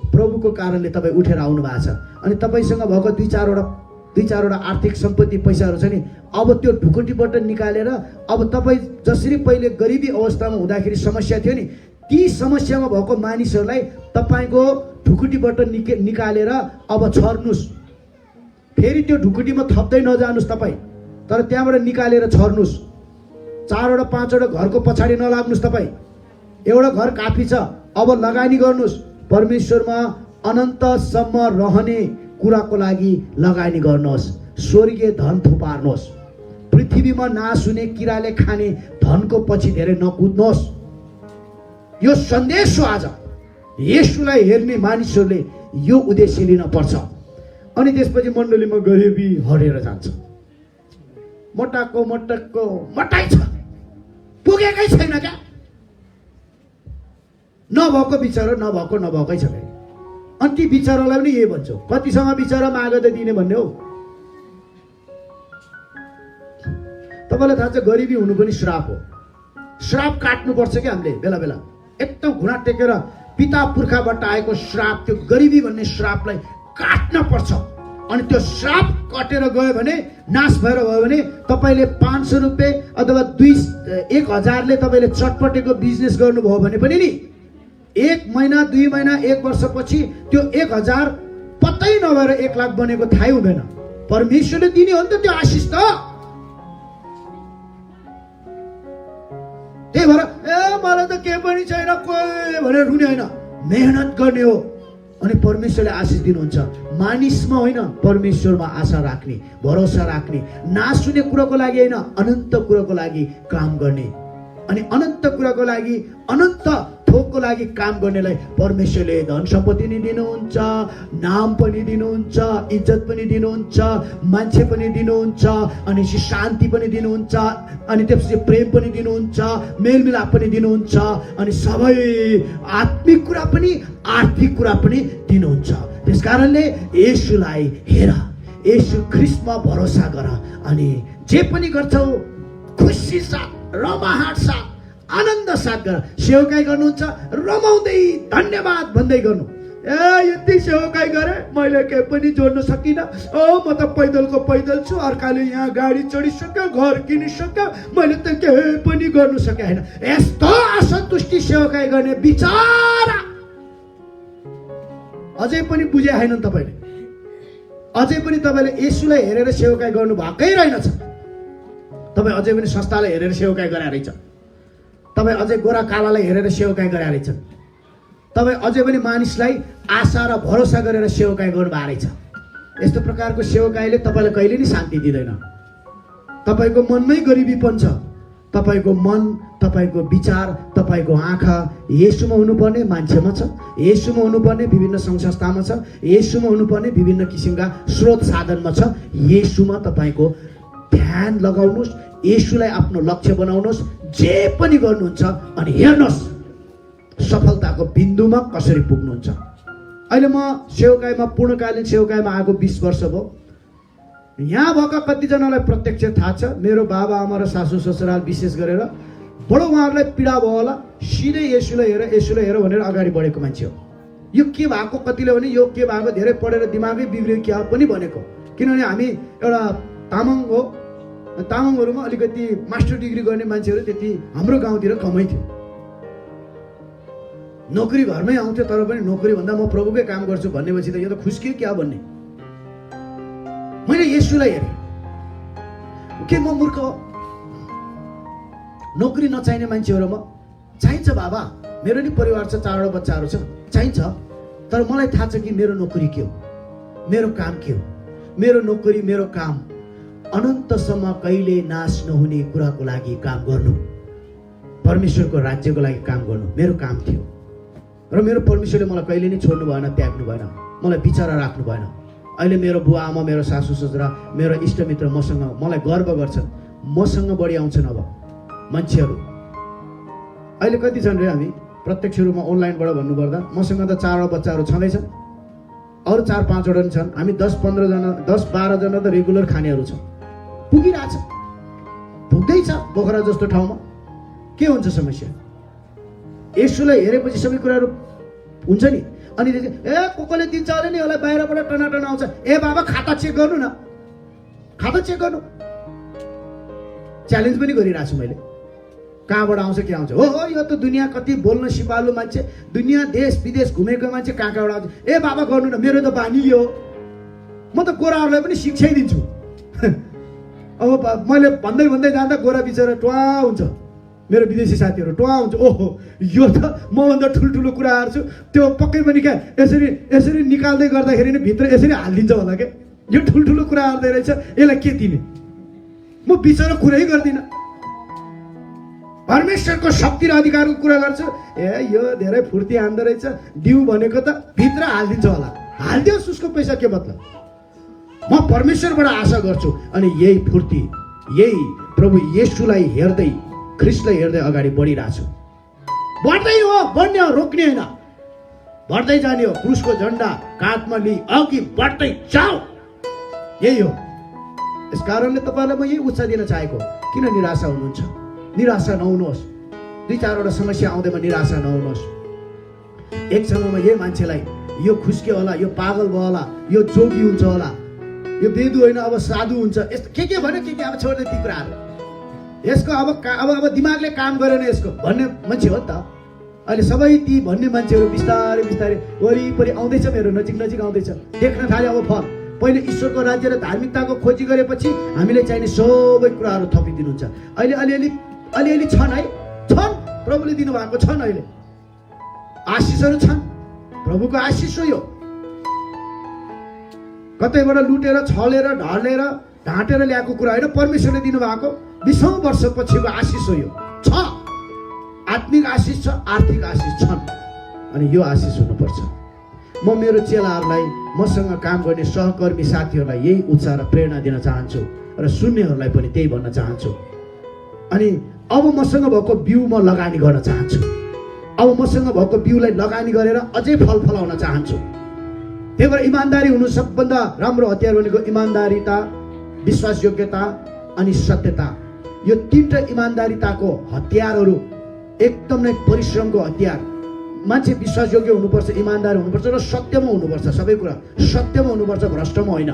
प्रभुको कारणले तपाईँ उठेर आउनु भएको छ। अनि तपाईँसँग भएको दुई चारवटा आर्थिक सम्पत्ति पैसाहरू छ नि, अब त्यो ढुकुटीबाट निकालेर अब तपाईँ जसरी पहिले गरिबी अवस्थामा हुँदाखेरि समस्या थियो नि, ती समस्यामा भएको मानिसहरूलाई तपाईँको ढुकुटीबाट निकालेर अब छर्नुहोस्। फेरि त्यो ढुकुटीमा थप्दै नजानुहोस् तपाईँ, तर त्यहाँबाट निकालेर छर्नुहोस्। 4वटा 5वटा घरको पछाडि नलाग्नुहोस् तपाईँ। एउटा घर काफी छ, अब लगानी गर्नुहोस्। परमेश्वरमा अनन्तसम्म रहने कुराको लागि लगानी गर्नुहोस्। स्वर्गीय धन थुपार्नुहोस्। पृथ्वीमा नाश हुने, किराले खाने धनको पछि धेरै नकुद्नुहोस्। यो सन्देश हो आज। येशूलाई हेर्ने मानिसहरूले यो उद्देश्य लिन पर्छ। अनि त्यसपछि मण्डलीमा गरिबी हटेर जान्छ। मोटाको मोटाइ छ, पुगेकै छैन क्या। नभएको बिचारो नभएकै छ। अनि ती बिचारालाई पनि यही भन्छौ, कतिसँग बिचारा माग त दिने भन्ने हो। तपाईँलाई थाहा छ गरिबी हुनु पनि श्राप हो। श्राप काट्नुपर्छ क्या हामीले बेला बेला। एकदम घुँडा टेकेर पिता पुर्खाबाट आएको श्राप, त्यो गरिबी भन्ने श्रापलाई काट्न पर्छ। अनि त्यो श्राप कटेर गयो भने, नाश भएर गयो भने, तपाईँले 500 रुपियाँ अथवा 1000ले तपाईँले चटपटेको बिजनेस गर्नुभयो भने पनि नि 1 महिना 2 महिना 1 वर्षपछि त्यो 1000 पत्तै नभएर 1 लाख बनेको थाहै हुँदैन। परमेश्वरले दिने हो नि त त्यो आशिष त। त्यही भएर मलाई त के पनि छैन कोही भनेर रुने होइन, मेहनत गर्ने हो। अनि परमेश्वरले आशिष दिनुहुन्छ। मानिसमा होइन, परमेश्वरमा आशा राख्ने, भरोसा राख्ने, नाश हुने कुराको लागि होइन, अनन्त कुराको लागि काम गर्ने। अनि अनन्त कुराको लागि, अनन्त थोकको लागि काम गर्नेलाई परमेश्वरले धन सम्पत्ति नि दिनुहुन्छ, नाम पनि दिनुहुन्छ, इज्जत पनि दिनुहुन्छ, मान्छे पनि दिनुहुन्छ, अनि शान्ति पनि दिनुहुन्छ, अनि त्यसपछि प्रेम पनि दिनुहुन्छ, मेलमिलाप पनि दिनुहुन्छ, अनि सबै आत्मिक कुरा पनि आर्थिक कुरा पनि दिनुहुन्छ। त्यसकारणले येशूलाई हेर, येशू ख्रीष्टमा भरोसा गर, अनि जे पनि गर्छौ खुसी साथ, रमाहाट साथ, आनन्द साथ गर। सेवकाई गर्नुहुन्छ रमाउँदै धन्यवाद भन्दै गर्नु। यति सेवकाई गरे मैले केही पनि जोड्न सकिनँ, म त पैदलको पैदल छु, अर्काले यहाँ गाडी चढिसक्यो, घर किनिसक्यो, मैले त केही पनि गर्नु सके होइन। यस्तो असन्तुष्टि सेवकाई गर्ने बिचारा अझै पनि बुझे होइन तपाईँले। अझै पनि तपाईँले येशूलाई हेरेर सेवकाई गर्नु भएकै रहेनछ। तपाईँ अझै पनि संस्थालाई हेरेर सेवकाई गरे रहेछ, तपाईँ अझै गोरा कालालाई हेरेर सेवकाई गरे रहेछ, तपाईँ अझै पनि मानिसलाई आशा र भरोसा गरेर सेवकाई गर्नु भएको रहेछ। यस्तो प्रकारको सेवकाईले तपाईँलाई कहिले नि शान्ति दिँदैन। तपाईँको मनमै गरिबीपन छ। तपाईँको मन, तपाईँको विचार, तपाईँको आँखा येशूमा हुनुपर्ने मान्छेमा छ, येशूमा हुनुपर्ने विभिन्न सङ्घ संस्थामा छ, येशूमा हुनुपर्ने विभिन्न किसिमका स्रोत साधनमा छ। येशूमा तपाईँको ध्यान लगाउनुहोस्, येशूलाई आफ्नो लक्ष्य बनाउनुहोस्, जे पनि गर्नुहुन्छ, अनि हेर्नुहोस् सफलताको बिन्दुमा कसरी पुग्नुहुन्छ। अहिले म सेवकाईमा, पूर्णकालीन सेवकाईमा आएको 20 वर्ष भयो। यहाँ भएका कतिजनालाई प्रत्यक्ष थाहा छ, मेरो बाबा आमा र सासू ससुराल विशेष गरेर बडो उहाँहरूलाई पीडा भयो होला, सिधै येशूलाई हेर, येशूलाई हेर भनेर अगाडि बढेको मान्छे हो। यो के भएको, कतिले भने यो के भएको, धेरै पढेर दिमागै बिग्रियो क्या पनि भनेको। किनभने हामी एउटा तामाङ हो, तामाङहरूमा अलिकति मास्टर डिग्री गर्ने मान्छेहरू त्यति हाम्रो गाउँतिर कमै थियो। नोकरी घरमै आउँथ्यो, तर पनि नोकरी भन्दा म प्रभुकै काम गर्छु भन्नेपछि त यो त खुस्कियो क्या भन्ने। मैले येशूलाई हेरेँ, के म मूर्ख हो? नोकरी नचाहिने मान्छेहरूमा चाहिन्छ बाबा, मेरो नि परिवार छ, 4वटा बच्चाहरू छ, चाहिन्छ, तर मलाई थाहा छ कि मेरो नोकरी के हो, मेरो काम के हो। मेरो नोकरी, मेरो काम अनन्तसम्म कहिले नाश नहुने कुराको लागि काम गर्नु, परमेश्वरको राज्यको लागि काम गर्नु मेरो काम थियो। र मेरो परमेश्वरले मलाई कहिले नै छोड्नु भएन, त्याग्नु भएन, मलाई बिचारा राख्नु भएन। अहिले मेरो बुवा आमा, मेरो सासू ससुरा, मेरो इष्टमित्र मसँग मलाई गर्व गर्छन्, मसँग बढी आउँछन्। अब मान्छेहरू अहिले कति छन् रे? हामी प्रत्यक्ष रूपमा अनलाइनबाट भन्नुपर्दा मसँग त 4वटा बच्चाहरू छँदैछन्, अरू 4-5वटा नि छन्। हामी 10-15 जना, 10-12 जना त रेगुलर खानेहरू छौँ। पुगिरहेछ, पुग्दैछ पोखरा जस्तो ठाउँमा। के हुन्छ समस्या? येशूलाई हेरेपछि सबै कुराहरू हुन्छ नि। अनि कसले दिन्छ अरे नि, यसलाई बाहिरबाट टनाटन आउँछ। बाबा खाता चेक गर्नु न, खाता चेक गर्नु। च्यालेन्ज पनि गरिरहेको छु मैले, कहाँबाट आउँछ के आउँछ। हो यो त दुनियाँ कति बोल्न सिपालु मान्छे, दुनियाँ देश विदेश घुमेको मान्छे कहाँ कहाँबाट आउँछ। बाबा गर्नु न, मेरो त बानी यो, म त गोराहरूलाई पनि शिक्षै दिन्छु। अब मैले भन्दै भन्दै जाँदा गोरा बिचरा टुवा हुन्छ, मेरो विदेशी साथीहरू टुवा हुन्छ। ओहो यो त मभन्दा ठुल्ठुलो कुराहरू छु, त्यो पक्कै पनि क्या यसरी निकाल्दै गर्दाखेरि नै भित्र यसरी हालिदिन्छ होला क्या, यो ठुल्ठुलो कुरा आउँदै रहेछ, यसलाई के दिने? म बिचरा कुरै गर्दिनँ, परमेश्वरको शक्ति र अधिकारको कुरा गर्छु। यो धेरै फुर्ती हान्दो रहेछ, दिउँ भनेको त भित्र हालिदिन्छ होला, हालिदियोस्, उसको पैसा के मतलब। म परमेश्वरबाट आशा गर्छु, अनि यही फुर्ती, यही प्रभु येशूलाई हेर्दै, ख्रीष्टलाई हेर्दै अगाडि बढिरहेको छु। बढ्दै हो, बढ्ने हो, रोक्ने होइन, बढ्दै जाने हो। क्रुसको झन्डा काँधमा लिई अघि बढ्दै जाऊ, यही हो। यस कारणले तपाईँलाई म यही उत्साह दिन चाहेको। किन निराशा हुनुहुन्छ? निराशा नहुनुहोस्। 2-4वटा समस्या आउँदैमा निराशा नहुनुहोस्। एक समयमा यही मान्छेलाई यो खुस्क्यो होला, यो पागल भयो होला, यो जोगी हुन्छ होला, यो बेदु होइन अब साधु हुन्छ, यस्तो के भन्यो, के अब छोड्दै ती कुराहरू। यसको अब दिमागले काम गरेन यसको भन्ने मान्छे हो नि त। अहिले सबै ती भन्ने मान्छेहरू बिस्तारै बिस्तारै वरिपरि आउँदैछ, मेरो नजिक नजिक आउँदैछ, देख्न थाले अब फल। पहिले ईश्वरको राज्य र धार्मिकताको खोजी गरेपछि हामीले चाहिने सबै कुराहरू थपिदिनुहुन्छ। अहिले अलिअलि छन् है, छन्, प्रभुले दिनुभएको छन्, अहिले आशिषहरू छन्, प्रभुको आशिष हो यो। कतैबाट लुटेर, छलेर, ढलेर, ढाँटेर ल्याएको कुरा होइन, परमेश्वरले दिनुभएको 20औं वर्षपछिको आशिष हो यो। छ आत्मिक आशिष छ, आर्थिक आशिष छन्, अनि यो आशिष हुनुपर्छ। म मेरो चेलाहरूलाई, मसँग काम गर्ने सहकर्मी साथीहरूलाई यही उत्साह र प्रेरणा दिन चाहन्छु र सुन्नेहरूलाई पनि त्यही भन्न चाहन्छु। अनि अब मसँग भएको बिउ म लगानी गर्न चाहन्छु। अब मसँग भएको बिउलाई लगानी गरेर अझै फल फलाउन चाहन्छु। त्यही भएर इमान्दारी हुनु सबभन्दा राम्रो हतियार भनेको इमान्दारिता, विश्वासयोग्यता अनि सत्यता। यो तीनटा इमान्दारिताको हतियारहरू एकदम नै परिश्रमको हतियार। मान्छे विश्वासयोग्य हुनुपर्छ, इमान्दार हुनुपर्छ र सत्यमा हुनुपर्छ। सबै कुरा सत्यमा हुनुपर्छ, भ्रष्टमा होइन।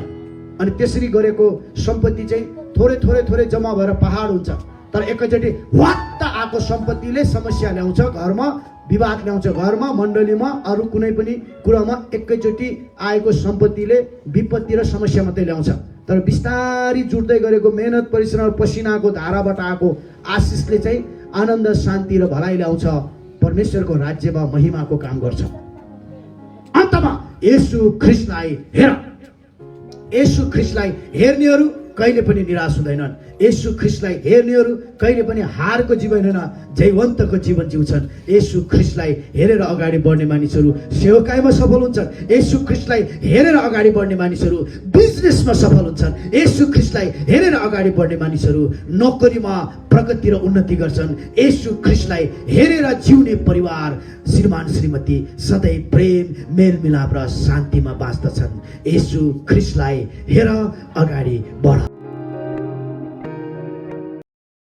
अनि त्यसरी गरेको सम्पत्ति चाहिँ थोरै थोरै थोरै जम्मा भएर पहाड हुन्छ। तर एकैचोटि वात्त आएको सम्पत्तिले समस्या ल्याउँछ, घरमा विवाद ल्याउँछ, घरमा मण्डलीमा अरू कुनै पनि कुरामा एकैचोटि आएको सम्पत्तिले विपत्ति र समस्या मात्रै ल्याउँछ। तर बिस्तारी जुट्दै गरेको मेहनत, परिश्रम, पसिनाको धाराबाट आएको आशिषले चाहिँ आनन्द, शान्ति र भलाइ ल्याउँछ, परमेश्वरको राज्यमा महिमाको काम गर्छ। अन्तमा येशू ख्रीष्टलाई हेर। येशू ख्रीष्टलाई हेर्नेहरू कहिले पनि निराश हुँदैनन्। येशू ख्रीष्टलाई हेर्नेहरू कहिले पनि हारको जीवन होइन, जयवन्तको जीवन जिउँछन्। येशू ख्रीष्टलाई हेरेर अगाडि बढ्ने मानिसहरू सेवकाईमा सफल हुन्छन्। येशू ख्रीष्टलाई हेरेर अगाडि बढ्ने मानिसहरू बिजनेसमा सफल हुन्छन्। येशू ख्रीष्टलाई हेरेर अगाडि बढ्ने मानिसहरू नोकरीमा प्रगति र उन्नति गर्छन्। येशू ख्रीष्टलाई हेरेर जिउने परिवार, श्रीमान श्रीमती सधैँ प्रेम, मेलमिलाप र शान्तिमा बाँच्दछन्। येशू ख्रीष्टलाई हेर, अगाडि बढ।